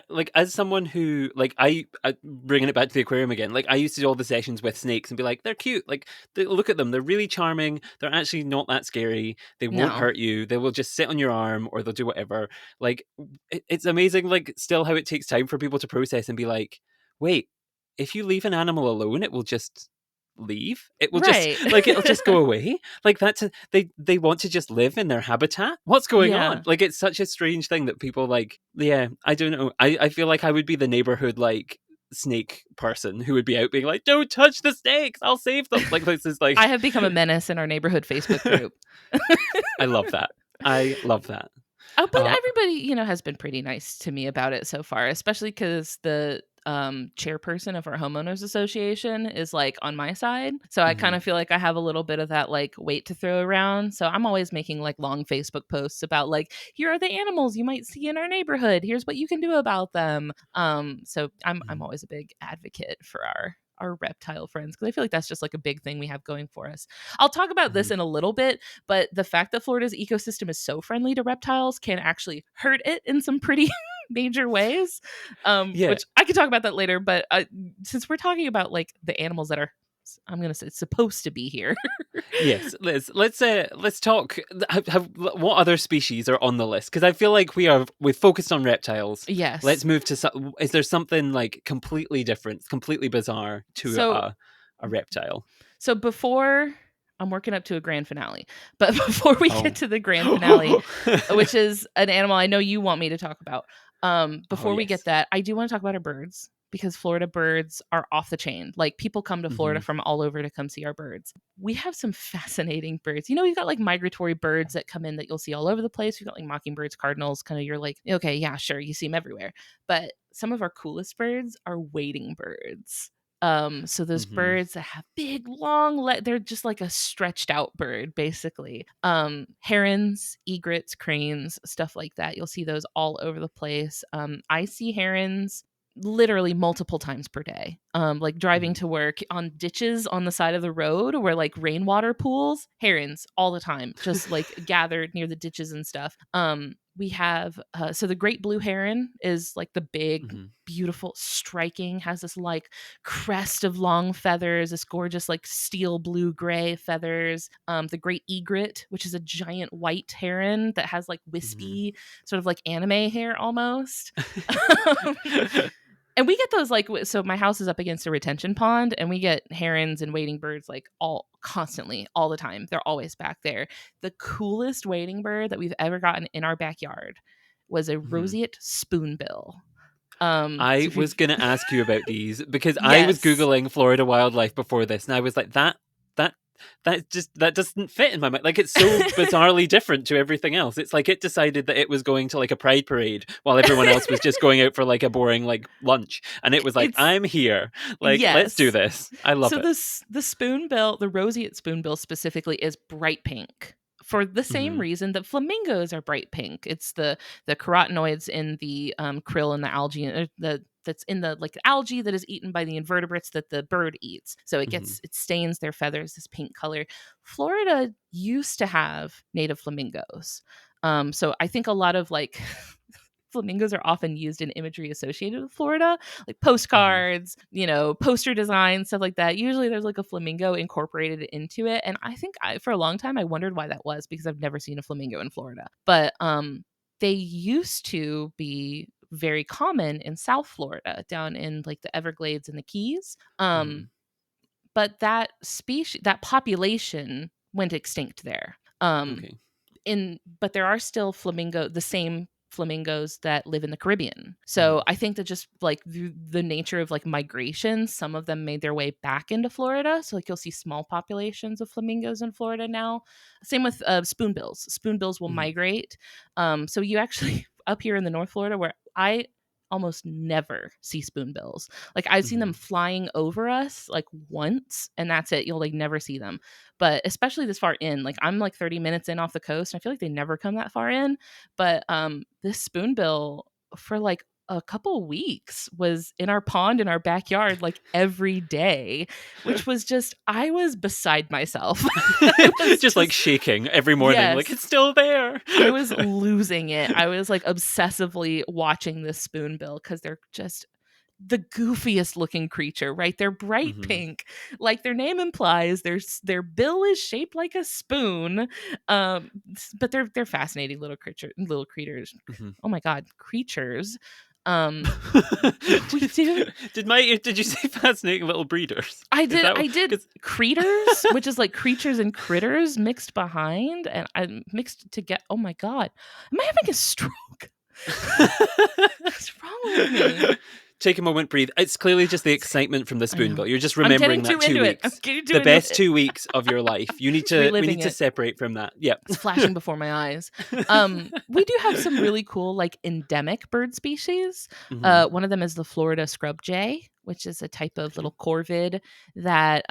like as someone who like I bringing it back to the aquarium again. Like I used to do all the sessions with snakes and be like, they're cute. Like look at them, they're really charming. They're actually not that scary. They won't No. hurt you. They will just sit on your arm or they'll do whatever. Like it's amazing. Like still how it takes time for people to process and be like, wait, if you leave an animal alone, it will just leave. It will just Right. like it'll just go away. Like that's they want to just live in their habitat. What's going Yeah. on? Like it's such a strange thing that people like. Yeah, I don't know. I feel like I would be the neighborhood like snake person who would be out being like, "Don't touch the snakes. I'll save them." Like this is like I have become a menace in our neighborhood Facebook group. I love that. I love that. Oh, but Uh, everybody, has been pretty nice to me about it so far, especially because the chairperson of our homeowners association is like on my side. So I kind mhm. of feel like I have a little bit of that like weight to throw around. So I'm always making like long Facebook posts about like, here are the animals you might see in our neighborhood. Here's what you can do about them. So I'm Mhm. always a big advocate for our reptile friends because I feel like that's just like a big thing we have going for us. I'll talk about this Mhm. in a little bit, but the fact that Florida's ecosystem is so friendly to reptiles can actually hurt it in some pretty major ways. Yeah. Which I could talk about that later, but since we're talking about like the animals that are, I'm gonna say, supposed to be here. Yes, let's talk. What other species are on the list? Because I feel like we've focused on reptiles. Let's Yes. move to is there something like completely different, completely bizarre to So a reptile? so before I'm working up to a grand finale, but before we get Oh, to the grand finale, which is an animal I know you want me to talk about. oh Before we get yes. that, I do want to talk about our birds because Florida birds are off the chain. Like people come to Florida Hmm. from all over to come see our birds. We have some fascinating birds. We've got like migratory birds that come in that you'll see all over the place. We've got like mockingbirds, cardinals, kind of you're like, okay, yeah, sure, you see them everywhere. But some of our coolest birds are wading birds. So those Hmm. birds that have big long they're just like a stretched out bird basically. Herons, egrets, cranes, stuff like that. You'll see those all over the place. I see herons literally multiple times per day. Like driving Hmm. to work on ditches on the side of the road where like rainwater pools, herons all the time, just like gathered near the ditches and stuff. We have so the great blue heron is like the big Hmm. beautiful striking has this like crest of long feathers, this gorgeous like steel blue gray feathers. The great egret, which is a giant white heron that has like Hmm. wispy sort of like anime hair almost. And we get those like so my house is up against a retention pond and we get herons and wading birds like all constantly all the time. They're always back there. The coolest wading bird that we've ever gotten in our backyard was a Hmm. roseate spoonbill. I So if was you've going to ask you about these because I was yes, googling Florida wildlife before this, and I was like, that that doesn't fit in my mind. Like it's so bizarrely different to everything else. It's like it decided that it was going to like a pride parade while everyone else was just going out for like a boring like lunch, and it was like, it's I'm here. Like let's do yes. this. I love So it. this the spoonbill, the roseate spoonbill specifically is bright pink for the same Hmm. reason that flamingos are bright pink. It's the carotenoids in the krill and the algae the that's in the like algae that is eaten by the invertebrates that the bird eats. So Hmm. it stains their feathers this pink color. Florida used to have native flamingos. So I think a lot of like flamingos are often used in imagery associated with Florida, like Hmm. postcards, poster designs, stuff like that. Usually there's like a flamingo incorporated into it. And I think for a long time I wondered why that was because I've never seen a flamingo in Florida. But they used to be very common in South Florida, down in like the Everglades and the Keys. Hmm. But that population went extinct there. Okay. But there are still the same flamingos that live in the Caribbean. Hmm. So I think that just like the nature of like migration, some of them made their way back into Florida. So like you'll see small populations of flamingos in Florida now. Same with spoonbills. Spoonbills will Hmm. migrate. So you actually up here in the North Florida where I almost never see spoonbills. Like I've seen them Hmm. flying over us like once and that's it. You'll like never see them. But especially this far in, like I'm like 30 minutes in off the coast. I feel like they never come that far in. But this spoonbill for like a couple weeks was in our pond in our backyard like every day, which was just, I was beside myself. I was Just like shaking every morning, like yes, it's still there. I was losing it. I was like obsessively watching this spoonbill because they're just the goofiest looking creature, right? They're bright Mhm. pink, like their name implies. Their bill is shaped like a spoon, but they're fascinating little creatures. Mhm. Oh my god, creatures! Um, we do. Did you say fascinating little breeders? I Is did. that I did because creatures, which is like creatures and critters mixed behind, and I mixed to get. Oh my god, am I having a stroke? What's wrong with me? Take a moment, breathe. It's clearly just the It's okay. excitement from the I know. spoonbill. You're just I'm getting remembering too that two into it. I'm weeks, getting too the into best it. 2 weeks of your life. We need Reliving to it. separate from that. Yep. It's flashing before my eyes. We do have some really cool, like endemic bird species. Hmm. One of them is the Florida scrub jay, which is a type of Okay. little corvid that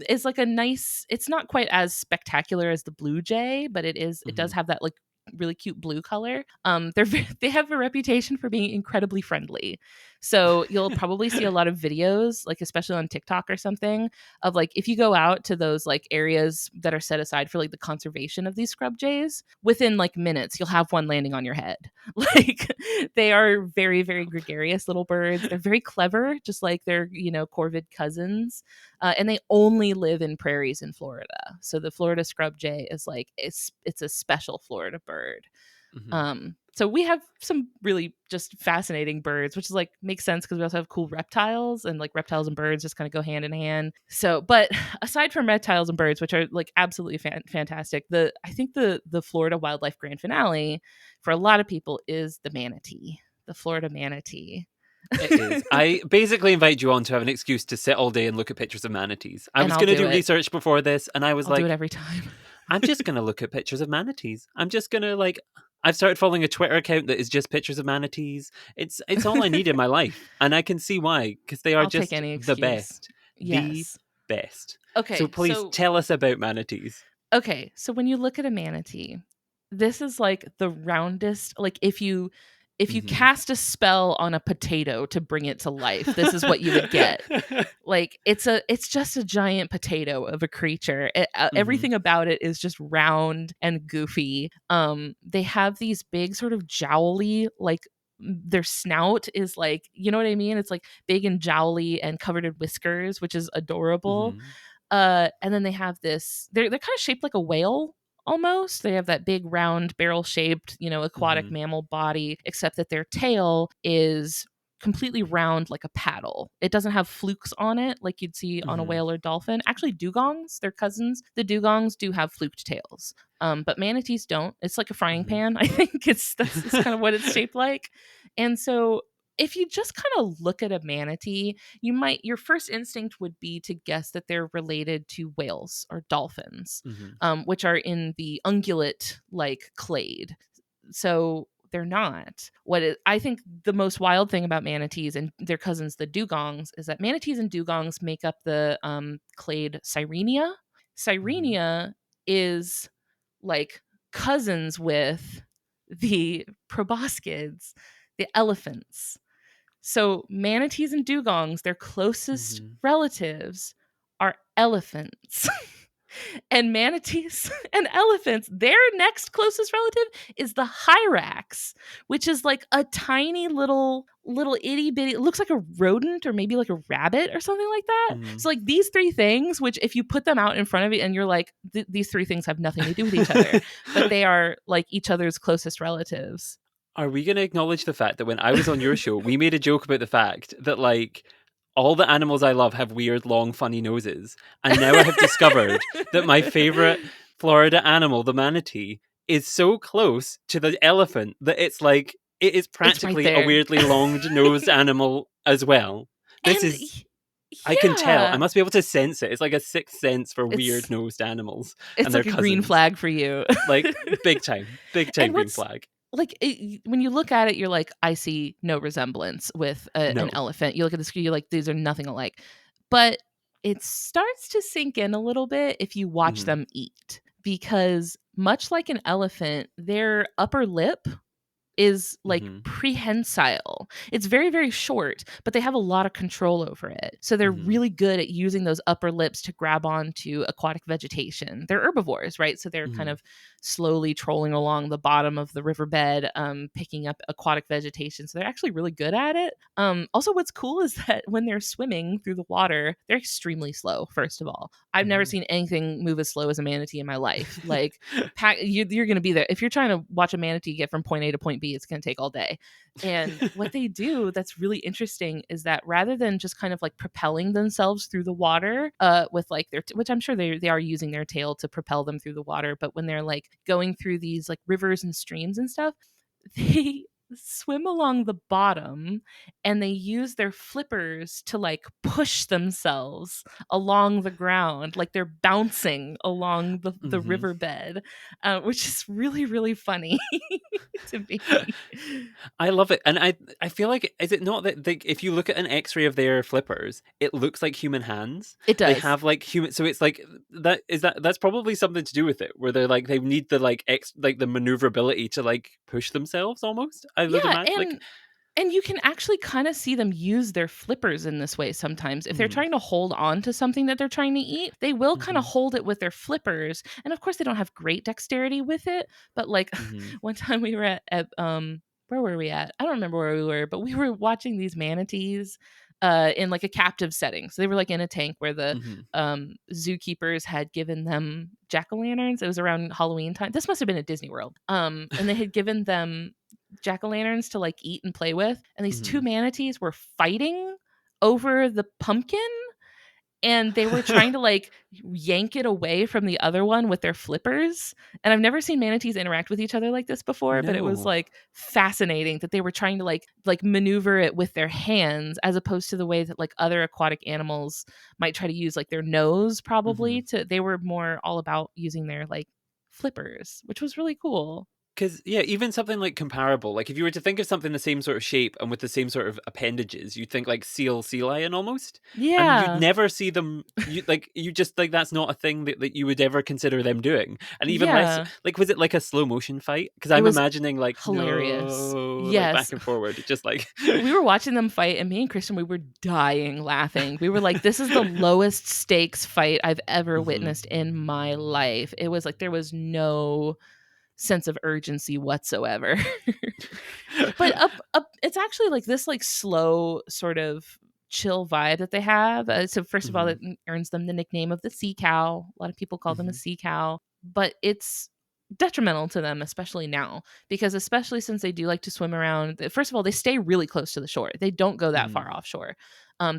is like a nice. It's not quite as spectacular as the blue jay, but it is. It Hmm. does have that like really cute blue color. They have a reputation for being incredibly friendly. So you'll probably see a lot of videos, like especially on TikTok or something, of like if you go out to those like areas that are set aside for like the conservation of these scrub jays, within like minutes you'll have one landing on your head. Like they are very very gregarious little birds. They're very clever, just like their corvid cousins, and they only live in prairies in Florida. So the Florida scrub jay is like it's a special Florida bird. Hmm. So we have some really just fascinating birds, which is like makes sense because we also have cool reptiles, and like reptiles and birds just kind of go hand in hand. So, but aside from reptiles and birds, which are like absolutely fantastic, I think the Florida wildlife grand finale for a lot of people is the manatee, the Florida manatee. It is. I basically invite you on to have an excuse to sit all day and look at pictures of manatees. I And was I'll going to do do it. research before this, and I was I'll do it like, every time. I'm just going to look at pictures of manatees. I'm just going to like. I've started following a Twitter account that is just pictures of manatees. It's all I need in my life, and I can see why, because they are I'll take just any the excuse. best, the Yes. best. So Okay, please so tell us about manatees. when you look at a manatee, this is like the roundest, like if you Hmm. cast a spell on a potato to bring it to life, this is what you would get. Like it's just a giant potato of a creature. Hmm. Everything about it is just round and goofy. They have these big sort of jowly, like their snout is like, you know what I mean? It's like big and jowly and covered in whiskers, which is adorable. Hmm. And then they have this, they're kind of shaped like a whale almost. They have that big round barrel shaped, aquatic Hmm. mammal body, except that their tail is completely round like a paddle. It doesn't have flukes on it like you'd see on a Hmm. whale or dolphin. Actually, dugongs, their cousins, the dugongs do have fluked tails. But manatees don't. It's like a frying Hmm. pan. I think it's kind of what it's shaped like. And so if you just kind of look at a manatee, your first instinct would be to guess that they're related to whales or dolphins, Hmm. which are in the ungulate like clade. So they're not. I think the most wild thing about manatees and their cousins, the dugongs, is that manatees and dugongs make up the clade Sirenia. Hmm. Sirenia is like cousins with the proboscids, the elephants. So manatees and dugongs, their closest Hmm. relatives are elephants. And manatees and elephants, their next closest relative is the hyrax, which is like a tiny little itty bitty, it looks like a rodent or maybe like a rabbit or something like that. Hmm. So like these three things, which if you put them out in front of you and you're like, these three things have nothing to do with each other, but they are like each other's closest relatives. Are we going to acknowledge the fact that when I was on your show, we made a joke about the fact that, like, all the animals I love have weird, long, funny noses. And now I have discovered that my favorite Florida animal, the manatee, is so close to the elephant that it's like, it is It's right practically a there. weirdly long-nosed animal as well. This And is, I can tell. I yeah, must be able to sense it. It's like a sixth sense for it's weird-nosed animals and it's their like a green cousins. flag for you. Like, big time And green what's flag. like when you look at it, you're like, I see no resemblance with an No. elephant. You look at the screen, you're like, these are nothing alike. But it starts to sink in a little bit if you watch Mhm. them eat, because much like an elephant, their upper lip is like Mhm. prehensile. It's very, very short, but they have a lot of control over it. So they're Mhm. really good at using those upper lips to grab onto aquatic vegetation. They're herbivores, right? So they're kind Mhm. of slowly trolling along the bottom of the riverbed, picking up aquatic vegetation. So they're actually really good at it. Also, what's cool is that when they're swimming through the water, they're extremely slow, first of all. I've never Mhm. seen anything move as slow as a manatee in my life. Like, you're going to be there. If you're trying to watch a manatee get from point A to point B, it's going to take all day. And what they do that's really interesting is that rather than just kind of like propelling themselves through the water with like which I'm sure they are using their tail to propel them through the water, but when they're like going through these like rivers and streams and stuff, they swim along the bottom and they use their flippers to like push themselves along the ground like they're bouncing along the Mhm. riverbed, which is really, really funny to me. I love it, and I feel like, is it not that if you look at an X-ray of their flippers, it looks like human hands. It They does. have like human, so it's like that's probably something to do with it, where they're like they need the like like the maneuverability to like push themselves almost. I would Yeah, imagine like. and you can actually kind of see them use their flippers in this way sometimes. If they're Mhm. trying to hold on to something that they're trying to eat, they will kind of Mhm. hold it with their flippers. And of course, they don't have great dexterity with it. But like Mhm. one time we were at where were we at? I don't remember where we were, but we were watching these manatees in like a captive setting. So they were like in a tank where the Mhm. zookeepers had given them jack-o'-lanterns. It was around Halloween time. This must have been at Disney World. And they had given them jack-o'-lanterns to like eat and play with, and these two Mhm. manatees were fighting over the pumpkin, and they were trying to like yank it away from the other one with their flippers. And I've never seen manatees interact with each other like this before, but it was No. like fascinating that they were trying to like maneuver it with their hands as opposed to the way that like other aquatic animals might try to use like their nose probably Mhm. to they were more all about using their like flippers, which was really cool. Because yeah, even something like comparable, like if you were to think of something the same sort of shape and with the same sort of appendages, you'd think like sea lion almost, and you'd Yeah. never see them. You just like that's not a thing that you would ever consider them doing, and even less Yeah. like was it like a slow motion fight? Because It I'm was imagining like hilarious. no, like Yes. back and forward, just like. We were watching them fight, and me and Christian, we were dying laughing. We were like, this is the lowest stakes fight I've ever Hmm. witnessed in my life. It was like there was no sense of urgency whatsoever. But up it's actually like this like slow sort of chill vibe that they have. So first of all, Hmm. it earns them the nickname of the sea cow. A lot of people call them a Hmm. sea cow, but it's detrimental to them, especially now, because especially since they do like to swim around. First of all, they stay really close to the shore. They don't go that Hmm. far offshore.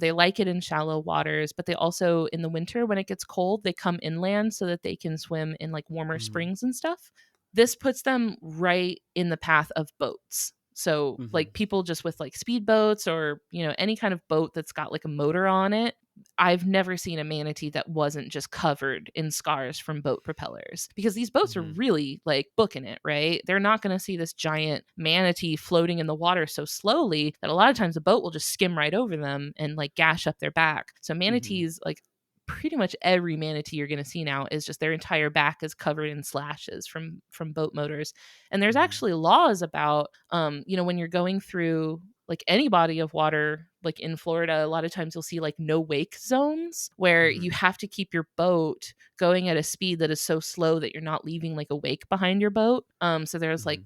They like it in shallow waters, but they also in the winter when it gets cold, they come inland so that they can swim in like warmer Hmm. springs and stuff. This puts them right in the path of boats. So, Hmm. like people just with like speedboats or, any kind of boat that's got like a motor on it. I've never seen a manatee that wasn't just covered in scars from boat propellers because these boats are Hmm. really like booking it, right? They're not going to see this giant manatee floating in the water so slowly that a lot of times the boat will just skim right over them and like gash up their back. So, Hmm. manatees, like pretty much every manatee you're going to see now is just their entire back is covered in slashes from boat motors. And there's Hmm. actually laws about when you're going through like any body of water like in Florida, a lot of times you'll see like no wake zones where Hmm. you have to keep your boat going at a speed that is so slow that you're not leaving like a wake behind your boat. So there's like Hmm.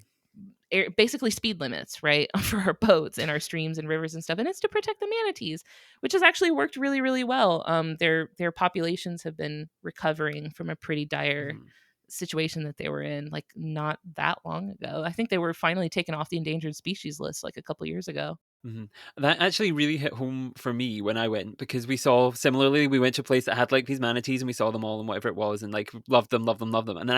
basically speed limits, right, for our boats and our streams and rivers and stuff, and it's to protect the manatees, which has actually worked really, really well. Their populations have been recovering from a pretty dire Hmm. situation that they were in, like not that long ago. I think they were finally taken off the endangered species list like a couple years ago. Mhm. That actually really hit home for me when I went because we saw similarly, we went to a place that had like these manatees and we saw them all and whatever it was and like loved them, loved them, loved them. And then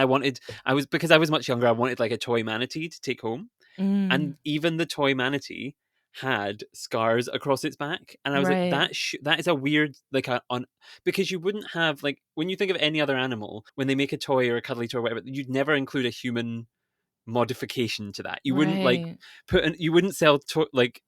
because I was much younger, I wanted like a toy manatee to take home. Mm, And even the toy manatee had scars across its back. And I was like, right, that is a weird, like, on because you wouldn't have, like, when you think of any other animal, when they make a toy or a cuddly toy or whatever, you'd never include a human modification to that. You wouldn't like right. you wouldn't sell like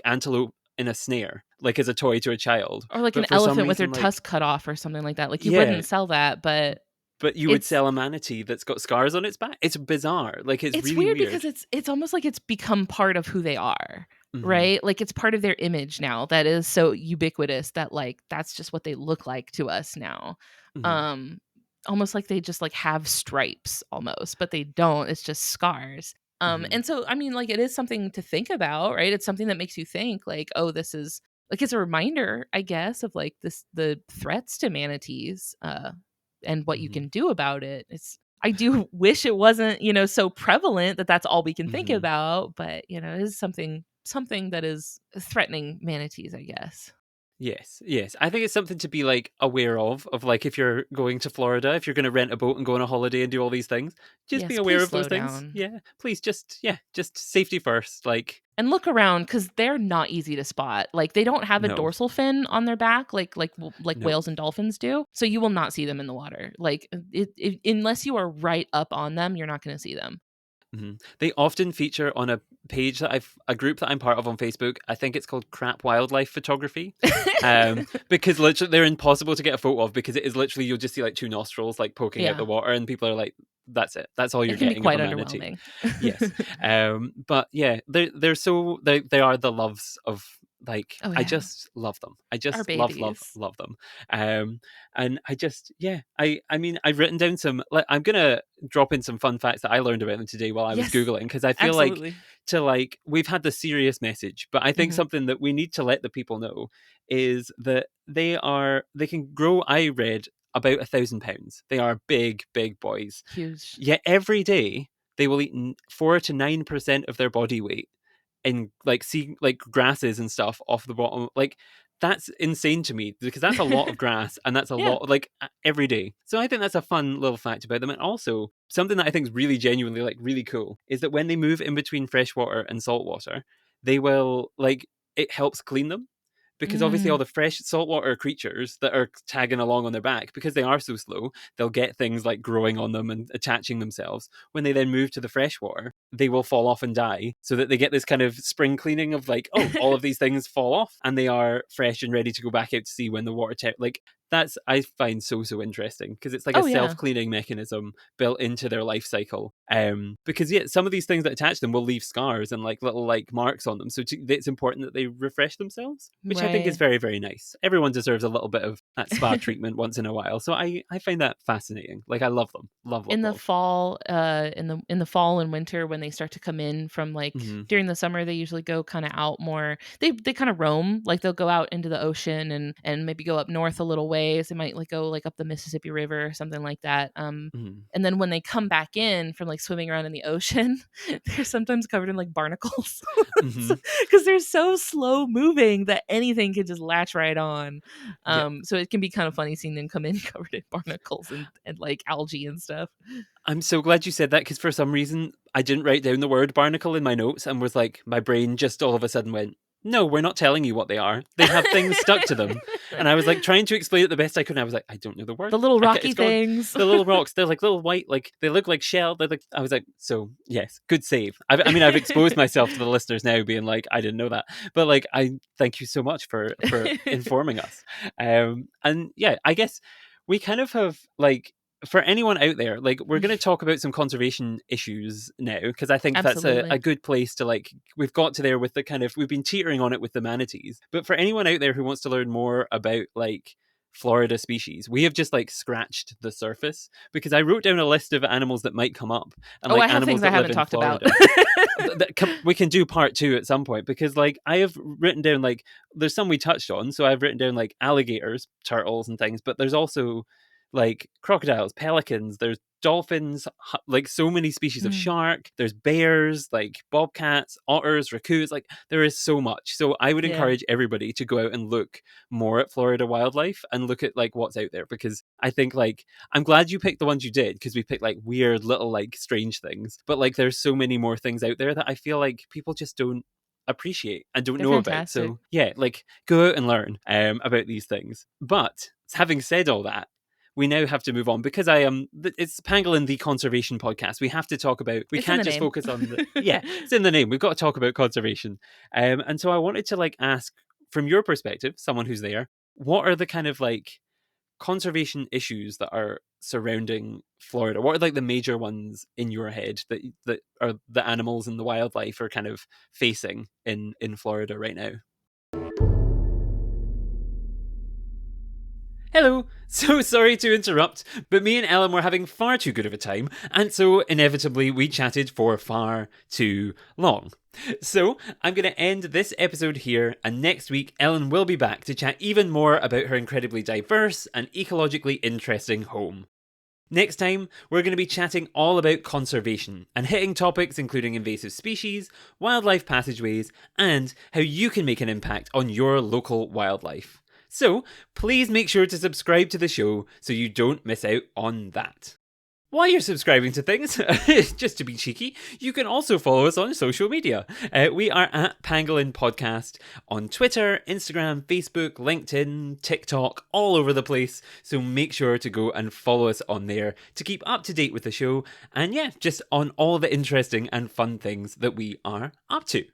antelope in a snare like as a toy to a child. Or like an But for some elephant with their reason, like tusk cut off or something like that. Like you yeah, wouldn't sell that, but But you would It's sell a manatee that's got scars on its back. It's bizarre. Like, it's it's really weird because weird. it's almost like it's become part of who they are, Hmm. right? Like it's part of their image now that is so ubiquitous that like that's just what they look like to us now. Hmm. Um Almost like they just like have stripes almost, but they don't. It's just scars. Hmm. And so I mean like it is something to think about, right? It's something that makes you think like, oh, this is like it's a reminder, I guess, of like this the threats to manatees and what you Hmm. can do about it. It's I do wish it wasn't, so prevalent that that's all we can think Hmm. about, but, it is something that is threatening manatees, I guess. Yes, yes. I think it's something to be like aware of like if you're going to Florida, if you're going to rent a boat and go on a holiday and do all these things, just be Yes, aware please of those slow things. down Yeah, please just just safety first. Like, and look around because they're not easy to spot. Like they don't have a no, dorsal fin on their back like no. whales and dolphins do, so you will not see them in the water. Like unless you are right up on them, you're not going to see them. They often feature on a page that a group that I'm part of on Facebook. I think it's called Crap Wildlife Photography, because literally they're impossible to get a photo of because it is literally you'll just see like two nostrils like poking out Yeah, the water, and people are like, "That's it. That's all you're it can be getting of quite a manatee." underwhelming. Yes, but yeah, they are the loves of like Oh I yeah, just love them. I our just babies. love them. And I just I mean I've written down some like I'm gonna drop in some fun facts that I learned about them today while I was Yes, googling because I feel like absolutely. we've had the serious message, but I think Hmm. something that we need to let the people know is that they can grow. I read about 1,000 pounds. They are big boys. Huge. Yet every day they will eat 4 to 9% of their body weight in like sea like grasses and stuff off the bottom. Like that's insane to me because that's a lot of grass and that's a Yeah. lot like every day. So I think that's a fun little fact about them. And also something that I think is really genuinely like really cool is that when they move in between freshwater and saltwater, they will like it helps clean them because obviously all Mm. the fresh saltwater creatures that are tagging along on their back, because they are so slow, they'll get things like growing on them and attaching themselves. When they then move to the freshwater, they will fall off and die, so that they get this kind of spring cleaning of like, oh, all of these things fall off and they are fresh and ready to go back out to sea when the like that's I find so interesting because it's like a Oh yeah. self-cleaning mechanism built into their life cycle. Because yeah, some of these things that attach them will leave scars and like little like marks on them, so it's important that they refresh themselves, which I think is Right. very nice. Everyone deserves a little bit of that spa treatment once in a while, so I find that fascinating. Like I love them, In the love. fall, in the fall and winter when they start to come in from like Hmm. during the summer, they usually go kind of out more. They kind of roam, like they'll go out into the ocean and maybe go up north a little ways. They might like go like up the Mississippi River or something like that. Hmm. And then when they come back in from like swimming around in the ocean, they're sometimes covered in like barnacles Hmm. because they're so slow moving that anything can just latch right on. Yep. So it can be kind of funny seeing them come in covered in barnacles and like algae and stuff. I'm so glad you said that because for some reason I didn't write down the word barnacle in my notes and was like, my brain just all of a sudden went, no, we're not telling you what they are. They have things stuck to them. And I was like trying to explain it the best I could. And I was like, I don't know the word. The little rocky It's gone. things. The little rocks, they're like little white, like they look like shell. They're like, I was like, so yes, good save. I mean, I've exposed myself to the listeners now being like, I didn't know that. But like, I thank you so much for informing us. And yeah, I guess we kind of have like, for anyone out there, like we're going to talk about some conservation issues now because I think that's a Absolutely. good place to like we've got to there with the kind of we've been teetering on it with the manatees, but for anyone out there who wants to learn more about like Florida species, we have just like scratched the surface because I wrote down a list of animals that might come up and Oh, I like have animals things I that live haven't in talked about. Florida. We can do part two at some point because like I have written down like there's some we touched on, so I've written down like alligators, turtles and things, but there's also like crocodiles, pelicans, there's dolphins, like so many species of Mm, shark, there's bears, like bobcats, otters, raccoons, like there is so much. So I would yeah, encourage everybody to go out and look more at Florida wildlife and look at like what's out there because I think like I'm glad you picked the ones you did because we picked like weird little like strange things, but like there's so many more things out there that I feel like people just don't appreciate and don't they're know about. fantastic. So yeah, like go out and learn about these things. But having said all that, we now have to move on because it's Pangolin the conservation podcast. We have to talk about, we It's in can't the just name. focus on yeah, it's in the name. We've got to talk about conservation. And so I wanted to like ask from your perspective, someone who's there, what are the kind of like conservation issues that are surrounding Florida? What are like the major ones in your head that are the animals and the wildlife are kind of facing in Florida right now? Hello! So sorry to interrupt, but me and Ellen were having far too good of a time, and so inevitably we chatted for far too long. So I'm going to end this episode here, and next week Ellen will be back to chat even more about her incredibly diverse and ecologically interesting home. Next time, we're going to be chatting all about conservation and hitting topics including invasive species, wildlife passageways, and how you can make an impact on your local wildlife. So, please make sure to subscribe to the show so you don't miss out on that. While you're subscribing to things, just to be cheeky, you can also follow us on social media. We are at Pangolin Podcast on Twitter, Instagram, Facebook, LinkedIn, TikTok, all over the place. So make sure to go and follow us on there to keep up to date with the show. And yeah, just on all the interesting and fun things that we are up to.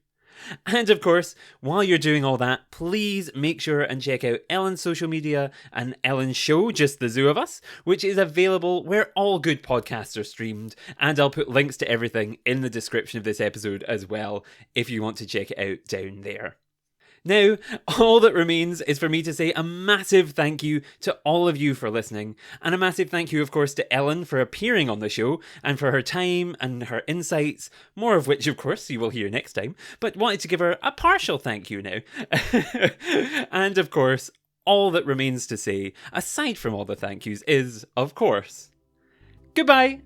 And of course, while you're doing all that, please make sure and check out Ellen's social media and Ellen's show, Just the Zoo of Us, which is available where all good podcasts are streamed. And I'll put links to everything in the description of this episode as well, if you want to check it out down there. Now, all that remains is for me to say a massive thank you to all of you for listening, and a massive thank you, of course, to Ellen for appearing on the show, and for her time and her insights, more of which, of course, you will hear next time, but wanted to give her a partial thank you now. And, of course, all that remains to say, aside from all the thank yous, is, of course, goodbye!